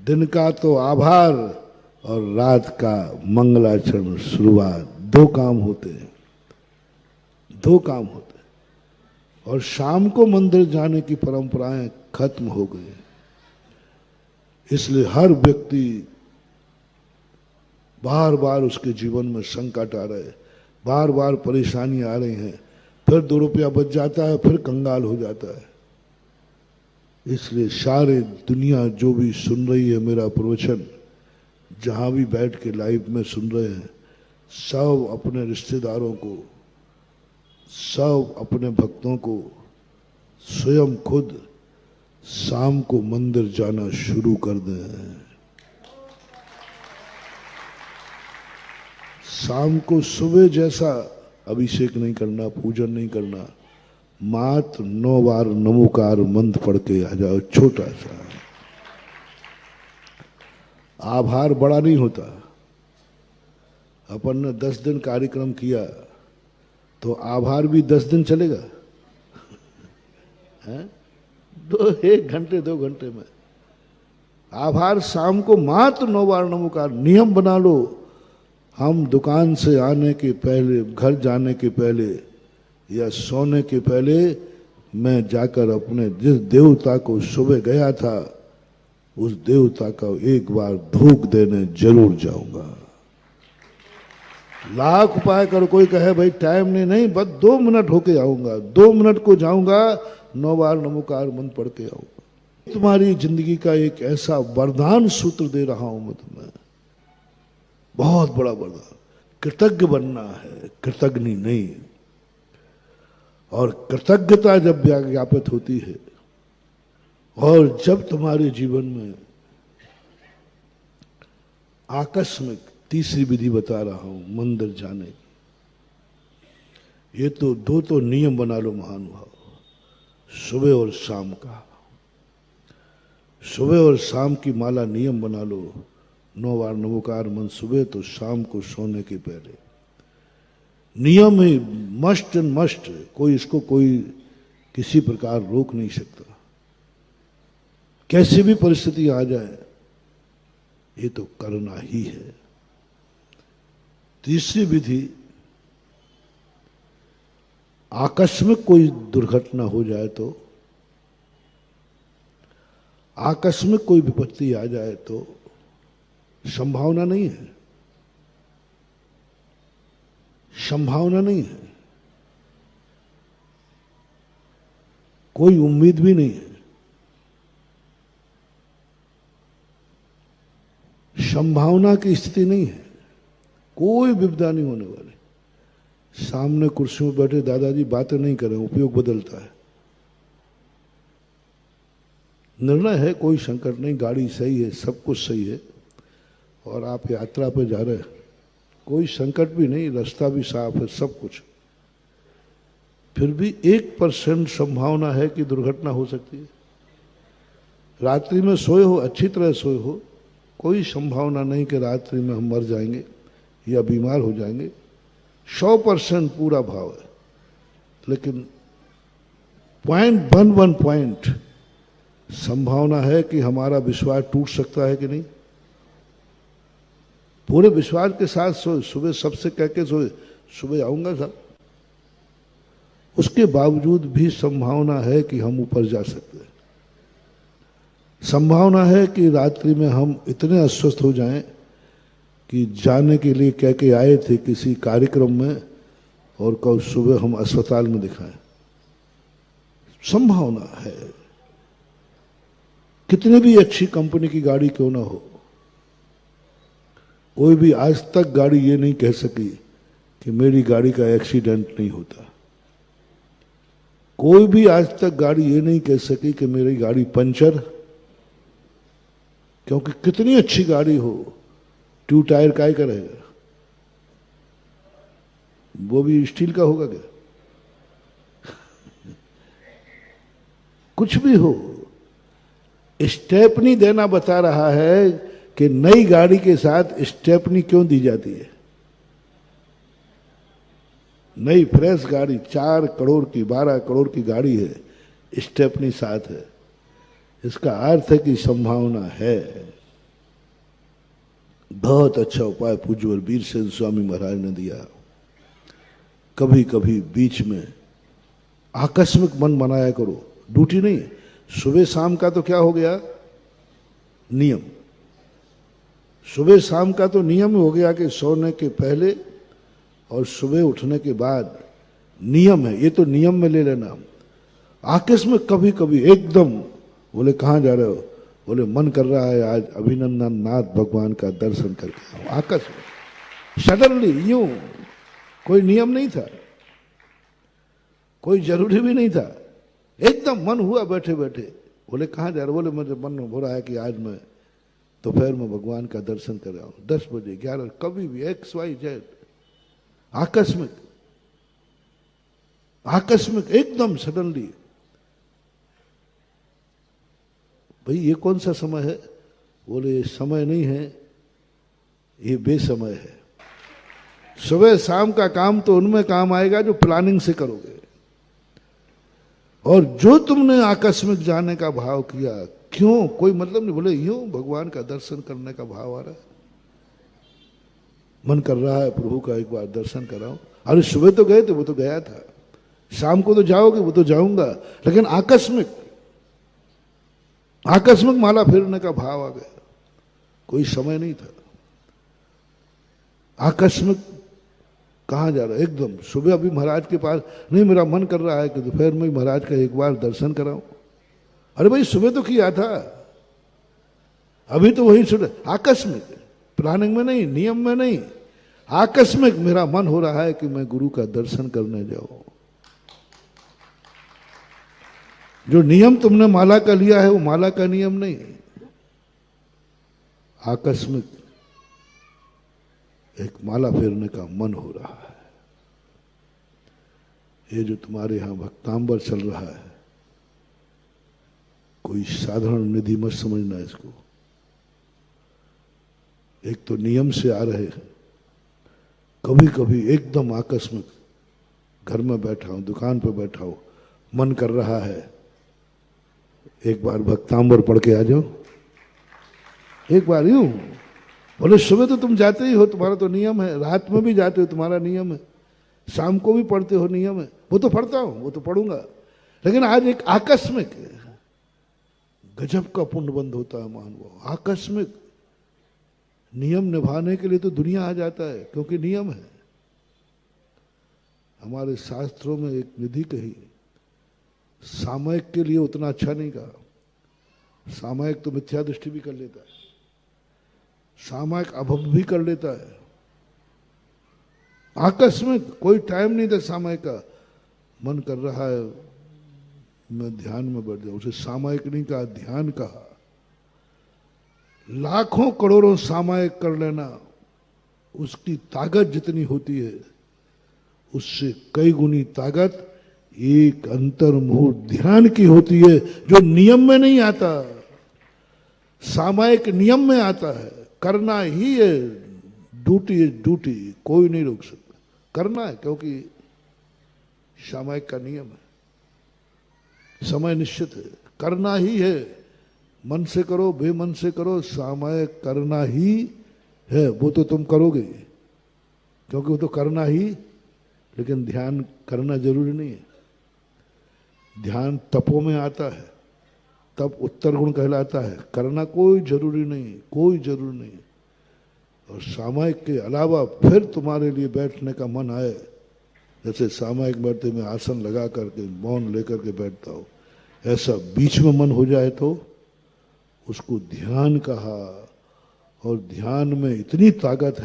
दिन का तो आभार और रात का मंगलाचरण शुरुआत, 2 काम होते हैं, 2 काम होते हैं। और शाम को मंदिर जाने की परंपराएं खत्म हो गई। इसलिए हर व्यक्ति बार बार उसके जीवन में संकट आ रहे, बार बार परेशानी आ रही हैं, फिर 2 रुपया बच जाता है, फिर कंगाल हो जाता है। इसलिए सारे दुनिया जो भी सुन रही है मेरा प्रवचन, जहां भी बैठ के लाइव में सुन रहे हैं, सब अपने रिश्तेदारों को, सब अपने भक्तों को, स्वयं खुद शाम को मंदिर जाना शुरू कर दें। शाम को सुबह जैसा अभिषेक नहीं करना, पूजन नहीं करना, मात्र 9 बार नमोकार मंत्र पढ़ के आ जाओ, छोटा सा। आभार बड़ा नहीं होता। अपन ने 10 दिन कार्यक्रम किया तो आभार भी 10 दिन चलेगा? हैं? 1 घंटे 2 घंटे में आभार। शाम को मात्र 9 बार नमोकार नियम बना लो। हम दुकान से आने के पहले, घर जाने के पहले या सोने के पहले मैं जाकर अपने जिस देवता को सुबह गया था उस देवता का एक बार धूप देने जरूर जाऊंगा। लाख उपाय कर, कोई कहे भाई टाइम नहीं, बस 2 मिनट होके आऊंगा, 2 मिनट को जाऊंगा, 9 बार नमोकार मंत्र पढ़ के आऊंगा। तुम्हारी जिंदगी का एक ऐसा वरदान सूत्र दे रहा हूं मैं तुम्हें, बहुत बड़ा वरदान। कृतज्ञ बनना है, कृतज्ञ नहीं। और कृतज्ञता जब ज्ञापित होती है और जब तुम्हारे जीवन में आकस्मिक, तीसरी विधि बता रहा हूं मंदिर जाने की, ये तो 2 तो नियम बना लो महानुभाव, सुबह और शाम का। सुबह और शाम की माला नियम बना लो, 9 बार नमोकार मंत्र सुबह तो शाम को सोने के पहले। नियम है, मस्ट एंड मस्ट। कोई इसको कोई किसी प्रकार रोक नहीं सकता, कैसी भी परिस्थिति आ जाए ये तो करना ही है। तीसरी विधि, आकस्मिक कोई दुर्घटना हो जाए तो, आकस्मिक कोई विपत्ति आ जाए तो संभावना नहीं है, संभावना नहीं है, कोई उम्मीद भी नहीं है, संभावना की स्थिति नहीं है, कोई विपदा नहीं होने वाली। सामने कुर्सियों पर बैठे दादाजी बातें नहीं करें, उपयोग बदलता है। निर्णय है, कोई संकट नहीं, गाड़ी सही है, सब कुछ सही है और आप यात्रा पर जा रहे हैं, कोई संकट भी नहीं, रास्ता भी साफ है, सब कुछ। फिर भी 1% संभावना है कि दुर्घटना हो सकती है। रात्रि में सोए हो, अच्छी तरह सोए हो, कोई संभावना नहीं कि रात्रि में हम मर जाएंगे या बीमार हो जाएंगे, 100% पूरा भाव है। लेकिन 0.11 पॉइंट संभावना है कि हमारा विश्वास टूट सकता है कि नहीं। पूरे विश्वास के साथ सोए, सुबह सबसे कह के सोए सुबह आऊंगा साहब, उसके बावजूद भी संभावना है कि हम ऊपर जा सकते हैं। संभावना है कि रात्रि में हम इतने अस्वस्थ हो जाएं कि जाने के लिए कह के आए थे किसी कार्यक्रम में और कल सुबह हम अस्पताल में दिखाएं। संभावना है। कितनी भी अच्छी कंपनी की गाड़ी क्यों ना हो, कोई भी आज तक गाड़ी ये नहीं कह सकी कि मेरी गाड़ी का एक्सीडेंट नहीं होता। कोई भी आज तक गाड़ी ये नहीं कह सकी कि मेरी गाड़ी पंचर, क्योंकि कितनी अच्छी गाड़ी हो, ट्यूब टायर काय का रहेगा, वो भी स्टील का होगा क्या? कुछ भी हो, स्टेपनी देना बता रहा है कि नई गाड़ी के साथ स्टेपनी क्यों दी जाती है। नई फ्रेश गाड़ी 4 करोड़ की 12 करोड़ की गाड़ी है, स्टेपनी साथ है, इसका अर्थ है कि संभावना है। बहुत अच्छा उपाय पूज्यवर वीरसेन स्वामी महाराज ने दिया। कभी कभी बीच में आकस्मिक मन बनाया करो, ड्यूटी नहीं, सुबह शाम का तो क्या हो गया नियम, सुबह शाम का तो नियम हो गया कि सोने के पहले और सुबह उठने के बाद नियम है, ये तो नियम में ले लेना। आकस्मिक कभी कभी एकदम बोले कहाँ जा रहे हो, बोले मन कर रहा है आज अभिनंदन नाथ भगवान का दर्शन करके आओ। आकस्मिक सडनली यूं, कोई नियम नहीं था, कोई जरूरी भी नहीं था, एकदम मन हुआ बैठे बैठे। बोले कहाँ जा रहे, बोले मुझे मन हो रहा है कि आज मैं दोपहर में भगवान का दर्शन कर रहा हूं, 10 बजे 11, कभी भी XYZ, आकस्मिक आकस्मिक एकदम सडनली। भाई ये कौन सा समय है, बोले ये समय नहीं है, ये बेसमय है। सुबह शाम का काम तो उनमें काम आएगा जो प्लानिंग से करोगे, और जो तुमने आकस्मिक जाने का भाव किया, क्यों, कोई मतलब नहीं, बोले यूं भगवान का दर्शन करने का भाव आ रहा है, मन कर रहा है प्रभु का एक बार दर्शन कराऊं। अरे सुबह तो गए थे, वो तो गया था, शाम को तो जाओगे, वो तो जाऊंगा, लेकिन आकस्मिक आकस्मिक माला फेरने का भाव आ गया, कोई समय नहीं था। आकस्मिक कहाँ जा रहा है, एकदम सुबह अभी महाराज के पास नहीं, मेरा मन कर रहा है कि दोपहर में महाराज का एक बार दर्शन कराऊं। अरे भाई सुबह तो किया था, अभी तो वही सुबह। आकस्मिक, प्लानिंग में नहीं, नियम में नहीं, आकस्मिक मेरा मन हो रहा है कि मैं गुरु का दर्शन करने जाऊं। जो नियम तुमने माला का लिया है वो माला का नियम नहीं, आकस्मिक एक माला फेरने का मन हो रहा है। ये जो तुम्हारे यहां भक्तांबर चल रहा है, कोई साधारण निधि मत समझना इसको। एक तो नियम से आ रहे हैं, कभी कभी एकदम आकस्मिक, घर में बैठा हूं, दुकान पर बैठा हूं, मन कर रहा है एक बार भक्तांबर पढ़ के आ जाओ, एक बार यूं। बोले सुबह तो तुम जाते ही हो, तुम्हारा तो नियम है, रात में भी जाते हो, तुम्हारा नियम है, शाम को भी पढ़ते हो, नियम है, वो तो पढ़ता हूं, वो तो पढ़ूंगा, लेकिन आज एक आकस्मिक, गजब का पुण्य बंद होता है महानुभाव। आकस्मिक नियम निभाने के लिए तो दुनिया आ जाता है, क्योंकि नियम है। हमारे शास्त्रों में एक विधि कही, सामयिक के लिए उतना अच्छा नहीं कहा। सामयिक तो मिथ्या दृष्टि भी कर लेता है, सामयिक अभव भी कर लेता है। आकस्मिक कोई टाइम नहीं था सामयिक का, मन कर रहा है मैं ध्यान में बैठ जाऊं, उसे सामयिक नहीं कहा, ध्यान कहा। लाखों करोड़ों सामयिक कर लेना, उसकी ताकत जितनी होती है उससे कई गुनी ताकत एक अंतर्मुहूर्त ध्यान की होती है, जो नियम में नहीं आता। सामयिक नियम में आता है, करना ही है, ड्यूटी है ड्यूटी, कोई नहीं रोक सकता, करना है, क्योंकि सामयिक का नियम है, समय निश्चित है, करना ही है, मन से करो बेमन से करो, सामयिक करना ही है, वो तो तुम करोगे, क्योंकि वो तो करना ही, लेकिन ध्यान करना जरूरी नहीं है। ध्यान तपों में आता है, तब उत्तर गुण कहलाता है, करना कोई जरूरी नहीं, कोई जरूरी नहीं। और सामयिक के अलावा फिर तुम्हारे लिए बैठने का मन आए जैसे सामायिक बैठते में आसन लगा करके मौन लेकर के बैठता हो, ऐसा बीच में मन हो जाए तो उसको ध्यान कहा। और ध्यान में इतनी ताकत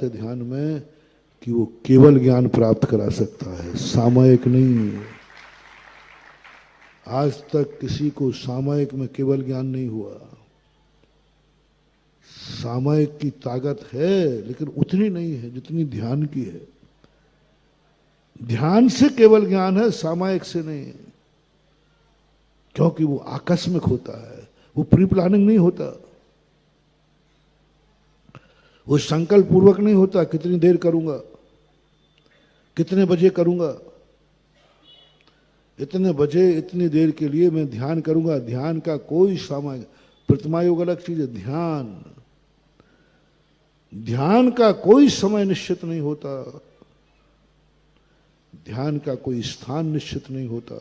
है ध्यान में कि वो केवल ज्ञान प्राप्त करा सकता है, सामायिक नहीं। आज तक किसी को सामायिक में केवल ज्ञान नहीं हुआ। सामायिक की ताकत है लेकिन उतनी नहीं है जितनी ध्यान की है। ध्यान से केवल ज्ञान है, सामायिक से नहीं, क्योंकि वो आकस्मिक होता है, वो प्री प्लानिंग नहीं होता, वो संकल्प पूर्वक नहीं होता। कितनी देर करूंगा, कितने बजे करूंगा, इतने बजे इतनी देर के लिए मैं ध्यान करूंगा। ध्यान का कोई समय, प्रतिमा योग अलग चीज है, ध्यान का कोई समय निश्चित नहीं होता, ध्यान का कोई स्थान निश्चित नहीं होता,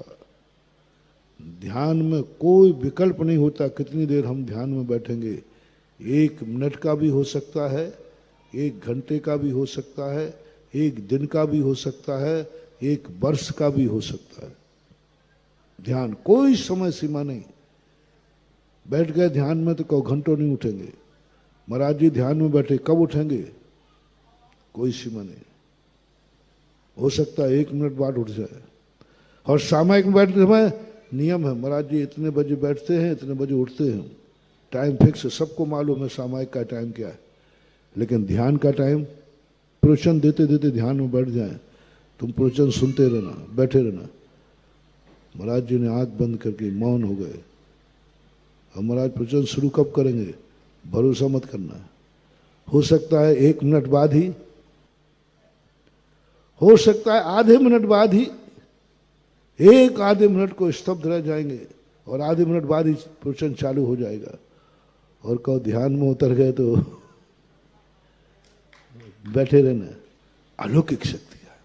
ध्यान में कोई विकल्प नहीं होता। कितनी देर हम ध्यान में बैठेंगे, 1 मिनट का भी हो सकता है, 1 घंटे का भी हो सकता है, 1 दिन का भी हो सकता है, 1 वर्ष का भी हो सकता है। ध्यान कोई समय सीमा नहीं। बैठ गए ध्यान में तो कहो घंटों नहीं उठेंगे। महाराज जी ध्यान में बैठे, कब उठेंगे, कोई सीमा नहीं। हो सकता है 1 मिनट बाद उठ जाए। और सामायिक में बैठते समय नियम है, महाराज जी इतने बजे बैठते हैं, इतने बजे उठते हैं, टाइम फिक्स है, सबको मालूम है सामायिक का टाइम क्या है। लेकिन ध्यान का टाइम, प्रवचन देते देते ध्यान में बैठ जाए, तुम प्रवचन सुनते रहना, बैठे रहना। महाराज जी ने आंख बंद करके मौन हो गए। अब महाराज प्रवचन शुरू कब करेंगे, भरोसा मत करना। हो सकता है 1 मिनट बाद ही, हो सकता है आधे मिनट बाद ही, एक आधे मिनट को स्तब्ध रह जाएंगे और आधे मिनट बाद ही प्रवचन चालू हो जाएगा। और कहो ध्यान में उतर गए तो बैठे रहना। अलौकिक शक्ति है।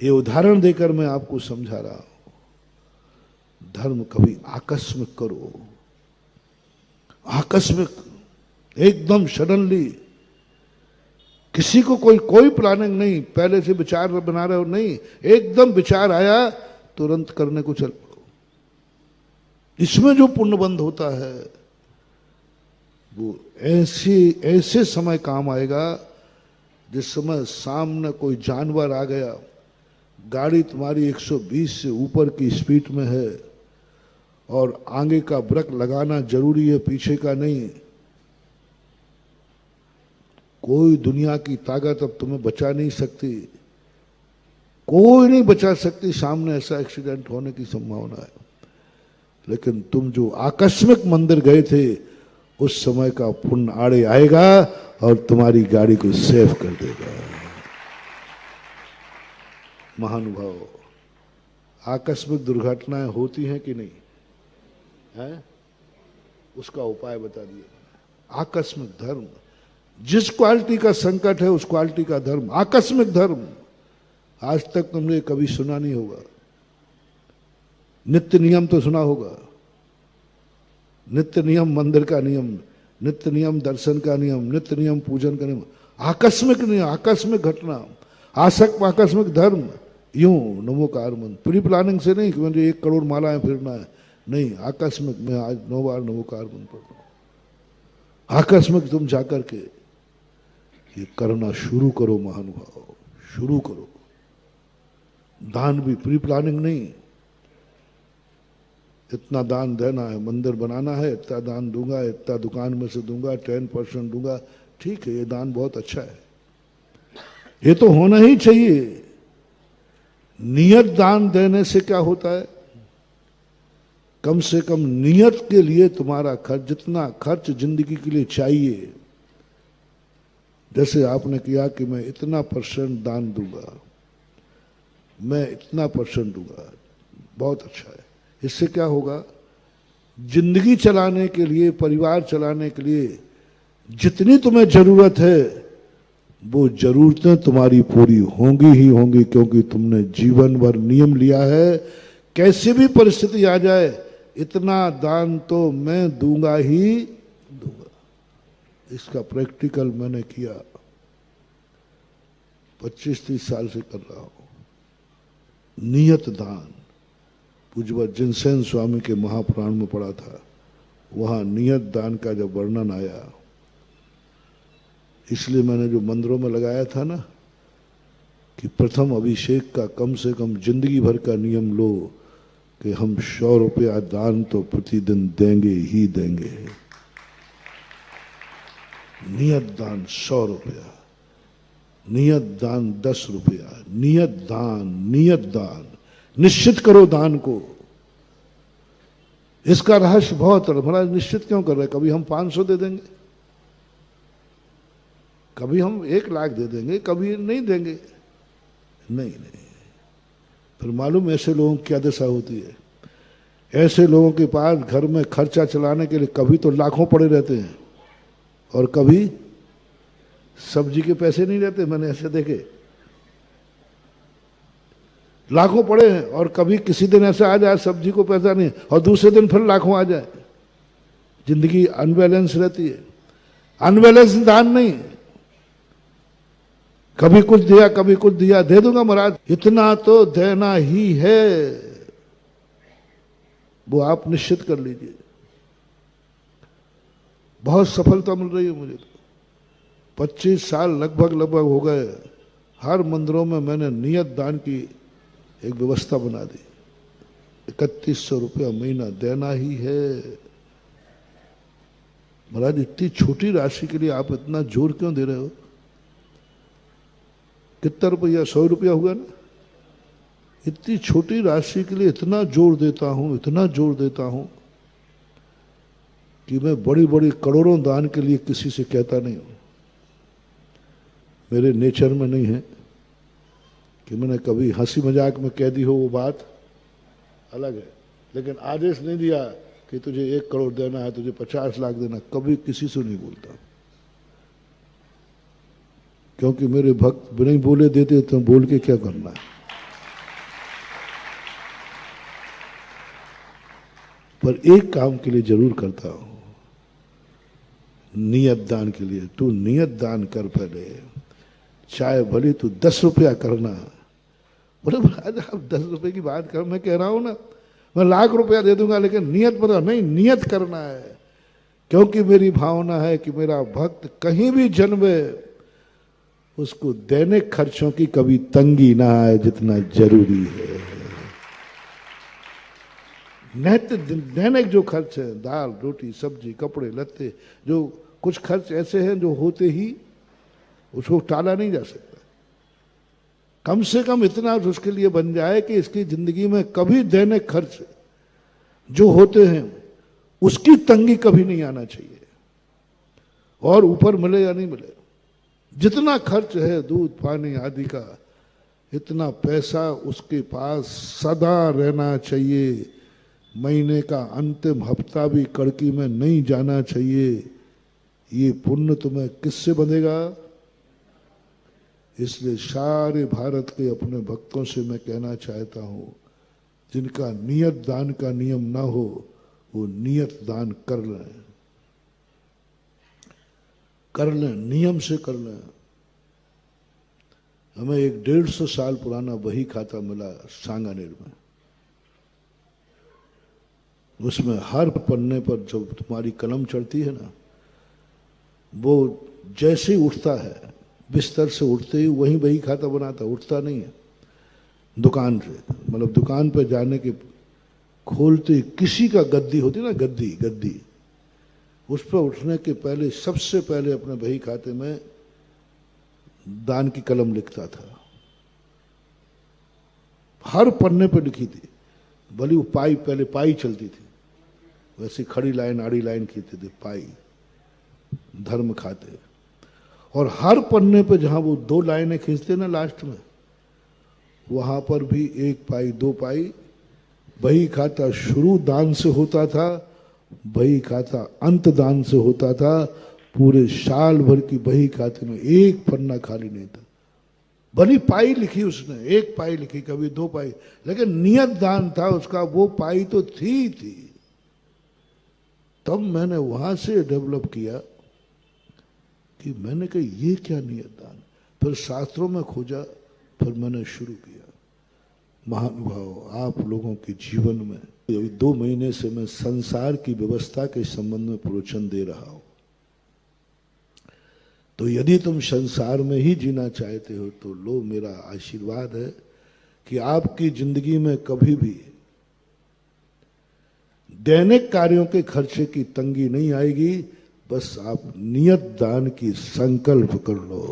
ये उदाहरण देकर मैं आपको समझा रहा हूं। धर्म कभी आकस्मिक करो, आकस्मिक एकदम सडनली, किसी को कोई प्लानिंग नहीं, पहले से विचार बना रहे हो नहीं, एकदम विचार आया तुरंत करने को चल पड़ो। इसमें जो पुण्यबंध होता है वो ऐसे समय काम आएगा जिस समय सामने कोई जानवर आ गया, गाड़ी तुम्हारी 120 से ऊपर की स्पीड में है और आगे का ब्रेक लगाना जरूरी है, पीछे का नहीं। कोई दुनिया की ताकत अब तुम्हें बचा नहीं सकती, कोई नहीं बचा सकती। सामने ऐसा एक्सीडेंट होने की संभावना है। लेकिन तुम जो आकस्मिक मंदिर गए थे, उस समय का पुण्य आड़े आएगा और तुम्हारी गाड़ी को सेव कर देगा। महानुभाव, आकस्मिक दुर्घटनाएं होती हैं कि नहीं है, उसका उपाय बता दिया। आकस्मिक धर्म, जिस क्वालिटी का संकट है उस क्वालिटी का धर्म, आकस्मिक धर्म। आज तक तुमने कभी सुना नहीं होगा। नित्य नियम तो सुना होगा, नित्य नियम मंदिर का नियम, नित्य नियम दर्शन का नियम, नित्य नियम पूजन का नियम। आकस्मिक नियम, आकस्मिक घटना, आकस्मिक धर्म। यूं नमोकार मंत्र, प्री प्लानिंग से नहीं कि मुझे 1 करोड़ मालाएं फिरना है, नहीं। आकस्मिक, मैं आज 9 बार नमोकार मंत्र पढ़ रहा हूं। आकस्मिक तुम जाकर के ये करना शुरू करो महानुभाव, शुरू करो। दान भी प्री प्लानिंग नहीं, इतना दान देना है, मंदिर बनाना है, इतना दान दूंगा, इतना दुकान में से दूंगा, 10% दूंगा, ठीक है, ये दान बहुत अच्छा है, ये तो होना ही चाहिए। नियत दान देने से क्या होता है, कम से कम नियत के लिए तुम्हारा खर्च, जितना खर्च जिंदगी के लिए चाहिए, जैसे आपने किया कि मैं इतना % दान दूंगा, मैं इतना % दूंगा, बहुत अच्छा है। इससे क्या होगा, जिंदगी चलाने के लिए, परिवार चलाने के लिए जितनी तुम्हें जरूरत है वो जरूरतें तुम्हारी पूरी होंगी ही होंगी, क्योंकि तुमने जीवन भर नियम लिया है, कैसी भी परिस्थिति आ जाए इतना दान तो मैं दूंगा ही दूंगा। इसका प्रैक्टिकल मैंने किया। 25-30 साल से कर रहा हूं। नियत दान, पूज्य जिनसेन स्वामी के महापुराण में पढ़ा था, वहां नियत दान का जब वर्णन आया, इसलिए मैंने जो मंदिरों में लगाया था ना कि प्रथम अभिषेक का कम से कम जिंदगी भर का नियम लो कि हम 100 रुपया दान तो प्रतिदिन देंगे ही देंगे। नियत दान 100 रुपया, नियत दान 10 रुपया, नियत दान निश्चित करो दान को। इसका रहस्य बहुत है। महाराज निश्चित क्यों कर रहे हैं? कभी हम 500 दे देंगे, कभी हम 1 लाख दे देंगे, कभी नहीं देंगे। नहीं, फिर मालूम ऐसे लोगों की क्या दशा होती है। ऐसे लोगों के पास घर में खर्चा चलाने के लिए कभी तो लाखों पड़े रहते हैं और कभी सब्जी के पैसे नहीं रहते। मैंने ऐसे देखे, लाखों पड़े हैं और कभी किसी दिन ऐसा आ जाए सब्जी को पैसा नहीं और दूसरे दिन फिर लाखों आ जाए। जिंदगी अनबैलेंस रहती है। अनबैलेंस दान नहीं, कभी कुछ दिया कभी कुछ दिया। दे दूंगा महाराज, इतना तो देना ही है, वो आप निश्चित कर लीजिए। बहुत सफलता मिल रही है मुझे तो। 25 साल लगभग हो गए। हर मंदिरों में मैंने नियत दान की एक व्यवस्था बना दी। 3100 रुपया महीना देना ही है। महाराज इतनी छोटी राशि के लिए आप इतना जोर क्यों दे रहे हो? कितना रुपया? 100 रुपया हुआ ना। इतनी छोटी राशि के लिए इतना जोर देता हूं, इतना जोर देता हूं कि मैं बड़ी बड़ी करोड़ों दान के लिए किसी से कहता नहीं हूं। मेरे नेचर में नहीं है कि मैंने कभी हंसी मजाक में कह दी हो, वो बात अलग है। लेकिन आदेश नहीं दिया कि तुझे 1 करोड़ देना है, तुझे 50 लाख देना, कभी किसी से नहीं बोलता। क्योंकि मेरे भक्त बिना बोले देते तो बोल के क्या करना है। पर एक काम के लिए जरूर करता हूं, नियत दान के लिए। तू नियत दान कर पहले, चाहे भले तू 10 रुपया करना। बोले महाराज आप 10 रुपए की बात कर, मैं कह रहा हूं ना मैं लाख रुपया दे दूंगा, लेकिन नियत बता नहीं, नियत करना है। क्योंकि मेरी भावना है कि मेरा भक्त कहीं भी जन्मे, उसको दैनिक खर्चों की कभी तंगी ना आए जितना जरूरी है। दैनिक जो खर्च है, दाल रोटी सब्जी कपड़े लत्ते, जो कुछ खर्च ऐसे हैं जो होते ही उसको टाला नहीं जा सकता। कम से कम इतना उसके लिए बन जाए कि इसकी जिंदगी में कभी दैनिक खर्च जो होते हैं उसकी तंगी कभी नहीं आना चाहिए। और ऊपर मिले या नहीं मिले, जितना खर्च है दूध पानी आदि का, इतना पैसा उसके पास सदा रहना चाहिए। महीने का अंतिम हफ्ता भी कड़की में नहीं जाना चाहिए। ये पुण्य तुम्हें किससे बंधेगा? इसलिए सारे भारत के अपने भक्तों से मैं कहना चाहता हूं, जिनका नियत दान का नियम ना हो वो नियत दान कर लें, नियम से कर लें। हमें एक 150 साल पुराना बही खाता मिला सांगानेर में। उसमें हर पन्ने पर जब तुम्हारी कलम चढ़ती है ना, वो जैसे ही उठता है बिस्तर से उठते ही वहीं बही खाता बनाता, उठता नहीं है दुकान से। मतलब दुकान पे जाने के खोलते ही किसी का गद्दी होती ना, गद्दी उस पर उठने के पहले सबसे पहले अपने बही खाते में दान की कलम लिखता था। हर पन्ने पर लिखी थी, भली वो पाई, पहले पाई चलती थी, वैसे खड़ी लाइन आड़ी लाइन खींचते थे, पाई धर्म खाते। और हर पन्ने पे जहां वो 2 लाइनें खींचते ना लास्ट में, वहां पर भी 1 पाई 2 पाई। बही खाता शुरू दान से होता था, बही खाता अंत दान से होता था। पूरे साल भर की बही खाते में 1 पन्ना खाली नहीं था। भली पाई लिखी उसने, 1 पाई लिखी, कभी 2 पाई, लेकिन नियत दान था उसका, वो पाई तो थी। तब मैंने वहां से डेवलप किया कि मैंने कहा ये क्या नियत दान। फिर शास्त्रों में खोजा, फिर मैंने शुरू किया। महानुभाव, आप लोगों के जीवन में अभी 2 महीने से मैं संसार की व्यवस्था के संबंध में प्रवचन दे रहा हूं। तो यदि तुम संसार में ही जीना चाहते हो तो लो, मेरा आशीर्वाद है कि आपकी जिंदगी में कभी भी दैनिक कार्यों के खर्चे की तंगी नहीं आएगी। बस आप नियत दान की संकल्प कर लो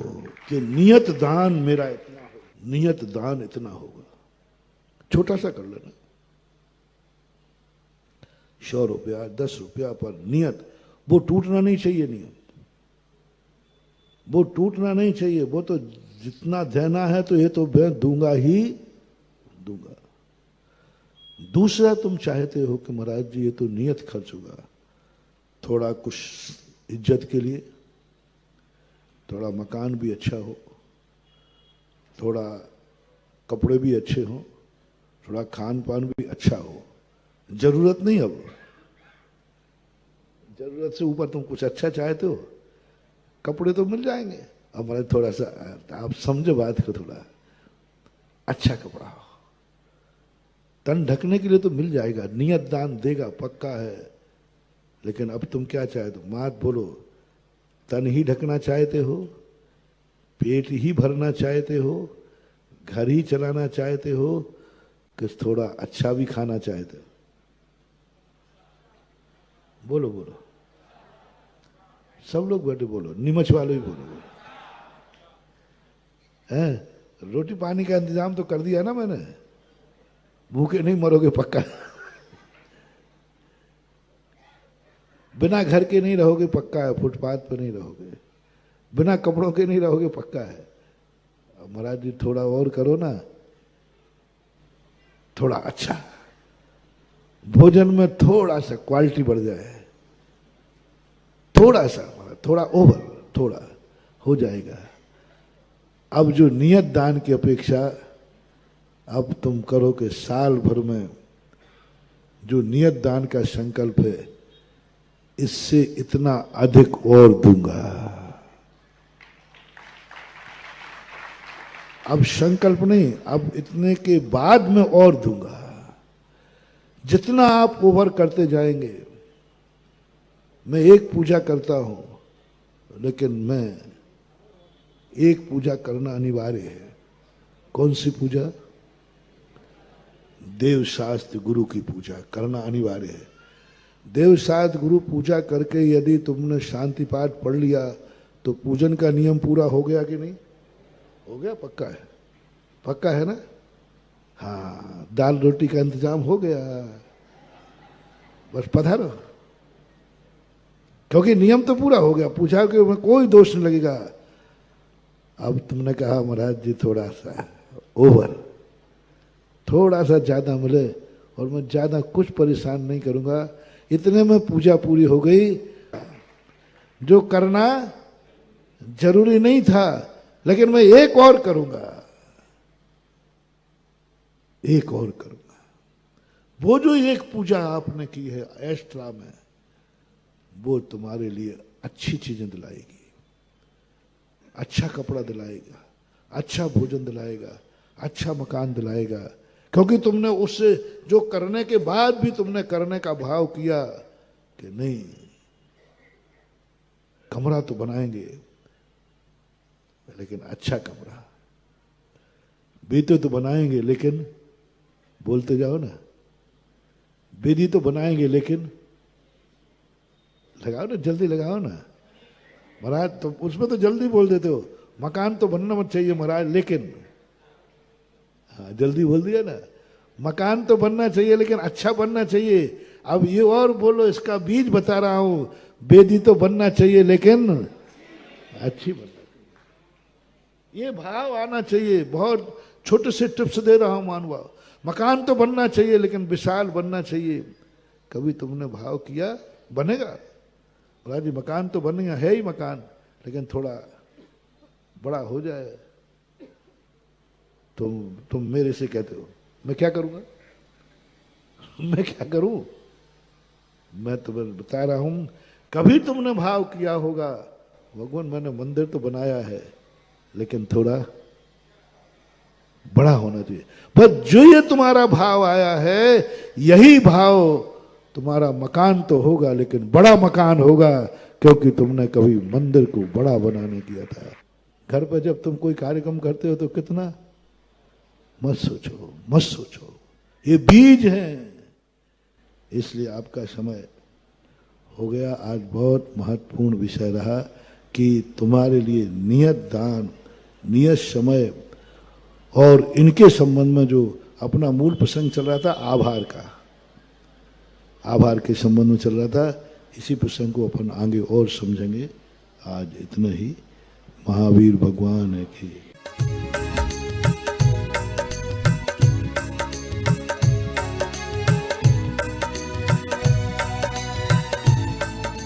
कि नियत दान मेरा इतना हो, नियत दान इतना होगा। छोटा सा कर लेना, 100 रुपया 10 रुपया पर नियत, वो टूटना नहीं चाहिए। नियत वो टूटना नहीं चाहिए। वो तो जितना देना है तो ये तो मैं दूंगा ही दूंगा। दूसरा, तुम चाहते हो कि महाराज जी ये तो नियत खर्च होगा, थोड़ा कुछ इज्जत के लिए, थोड़ा मकान भी अच्छा हो, थोड़ा कपड़े भी अच्छे हों, थोड़ा खान पान भी अच्छा हो। जरूरत नहीं, अब जरूरत से ऊपर तुम कुछ अच्छा चाहते हो, कपड़े तो मिल जाएंगे। अब हमारे थोड़ा सा, आप समझो बात को, थोड़ा अच्छा कपड़ा हो, तन ढकने के लिए तो मिल जाएगा। नियत दान देगा, पक्का है। लेकिन अब तुम क्या चाहते हो? मात बोलो, तन ही ढकना चाहते हो, पेट ही भरना चाहते हो, घर ही चलाना चाहते हो, कि थोड़ा अच्छा भी खाना चाहते हो? बोलो बोलो, सब लोग बैठे बोलो, नीमच वाले भी बोलो। हैं, रोटी पानी का इंतजाम तो कर दिया ना मैंने, भूखे नहीं मरोगे पक्का। बिना घर के नहीं रहोगे पक्का है, फुटपाथ पे नहीं रहोगे, बिना कपड़ों के नहीं रहोगे पक्का है। महाराज जी थोड़ा और करो ना, थोड़ा अच्छा भोजन में थोड़ा सा क्वालिटी बढ़ जाए, थोड़ा सा, थोड़ा ओवर, थोड़ा हो जाएगा। अब जो नियत दान की अपेक्षा अब तुम करो कि साल भर में जो नियत दान का संकल्प है, इससे इतना अधिक और दूंगा। अब संकल्प नहीं, अब इतने के बाद में और दूंगा। जितना आप ओवर करते जाएंगे, मैं एक पूजा करता हूं, लेकिन मैं एक पूजा करना अनिवार्य है। कौन सी पूजा? देव शास्त्र गुरु की पूजा करना अनिवार्य है। देव शास्त्र गुरु पूजा करके यदि तुमने शांति पाठ पढ़ लिया तो पूजन का नियम पूरा हो गया कि नहीं? हो गया, पक्का है, पक्का है ना? हाँ, दाल रोटी का इंतजाम हो गया, बस पधारो, क्योंकि नियम तो पूरा हो गया, पूजा के में कोई दोष नहीं लगेगा। अब तुमने कहा महाराज जी थोड़ा सा ओवर, थोड़ा सा ज्यादा मिले और मैं ज्यादा कुछ परेशान नहीं करूंगा, इतने में पूजा पूरी हो गई। जो करना जरूरी नहीं था, लेकिन मैं एक और करूंगा, एक और करूंगा। वो जो एक पूजा आपने की है एक्स्ट्रा में, वो तुम्हारे लिए अच्छी चीजें दिलाएगी, अच्छा कपड़ा दिलाएगा, अच्छा भोजन दिलाएगा, अच्छा मकान दिलाएगा। क्योंकि तुमने उससे जो करने के बाद भी तुमने करने का भाव किया कि नहीं, कमरा तो बनाएंगे लेकिन अच्छा कमरा, बेटे तो बनाएंगे लेकिन, बोलते जाओ ना, बेदी तो बनाएंगे लेकिन, लगाओ ना, जल्दी लगाओ ना महाराज। तो उसमें तो जल्दी बोल देते हो, मकान तो बनना मत चाहिए महाराज लेकिन, हाँ जल्दी बोल दिया ना, मकान तो बनना चाहिए लेकिन अच्छा बनना चाहिए। अब ये और बोलो, इसका बीज बता रहा हूं, बेदी तो बनना चाहिए लेकिन अच्छी बनना चाहिए। ये भाव आना चाहिए। बहुत छोटे से टिप्स दे रहा हूं मानवा। मकान तो बनना चाहिए लेकिन विशाल बनना चाहिए। कभी तुमने भाव किया? बनेगा महाराज जी, मकान तो बनेगा, है ही मकान, लेकिन थोड़ा बड़ा हो जाए। तुम मेरे से कहते हो मैं क्या करूंगा, मैं क्या करूं? मैं तुम्हें बता रहा हूं, कभी तुमने भाव किया होगा भगवान मैंने मंदिर तो बनाया है लेकिन थोड़ा बड़ा होना चाहिए। पर जो ये तुम्हारा भाव आया है, यही भाव तुम्हारा मकान तो होगा, लेकिन बड़ा मकान होगा, क्योंकि तुमने कभी मंदिर को बड़ा बनाने दिया था। घर पर जब तुम कोई कार्यक्रम करते हो तो कितना, मत सोचो, मत सोचो, ये बीज हैं। इसलिए आपका समय हो गया। आज बहुत महत्वपूर्ण विषय रहा कि तुम्हारे लिए नियत दान, नियत समय और इनके संबंध में जो अपना मूल प्रसंग चल रहा था आभार का, आभार के संबंध में चल रहा था, इसी प्रसंग को अपन आगे और समझेंगे। आज इतना ही। महावीर भगवान है कि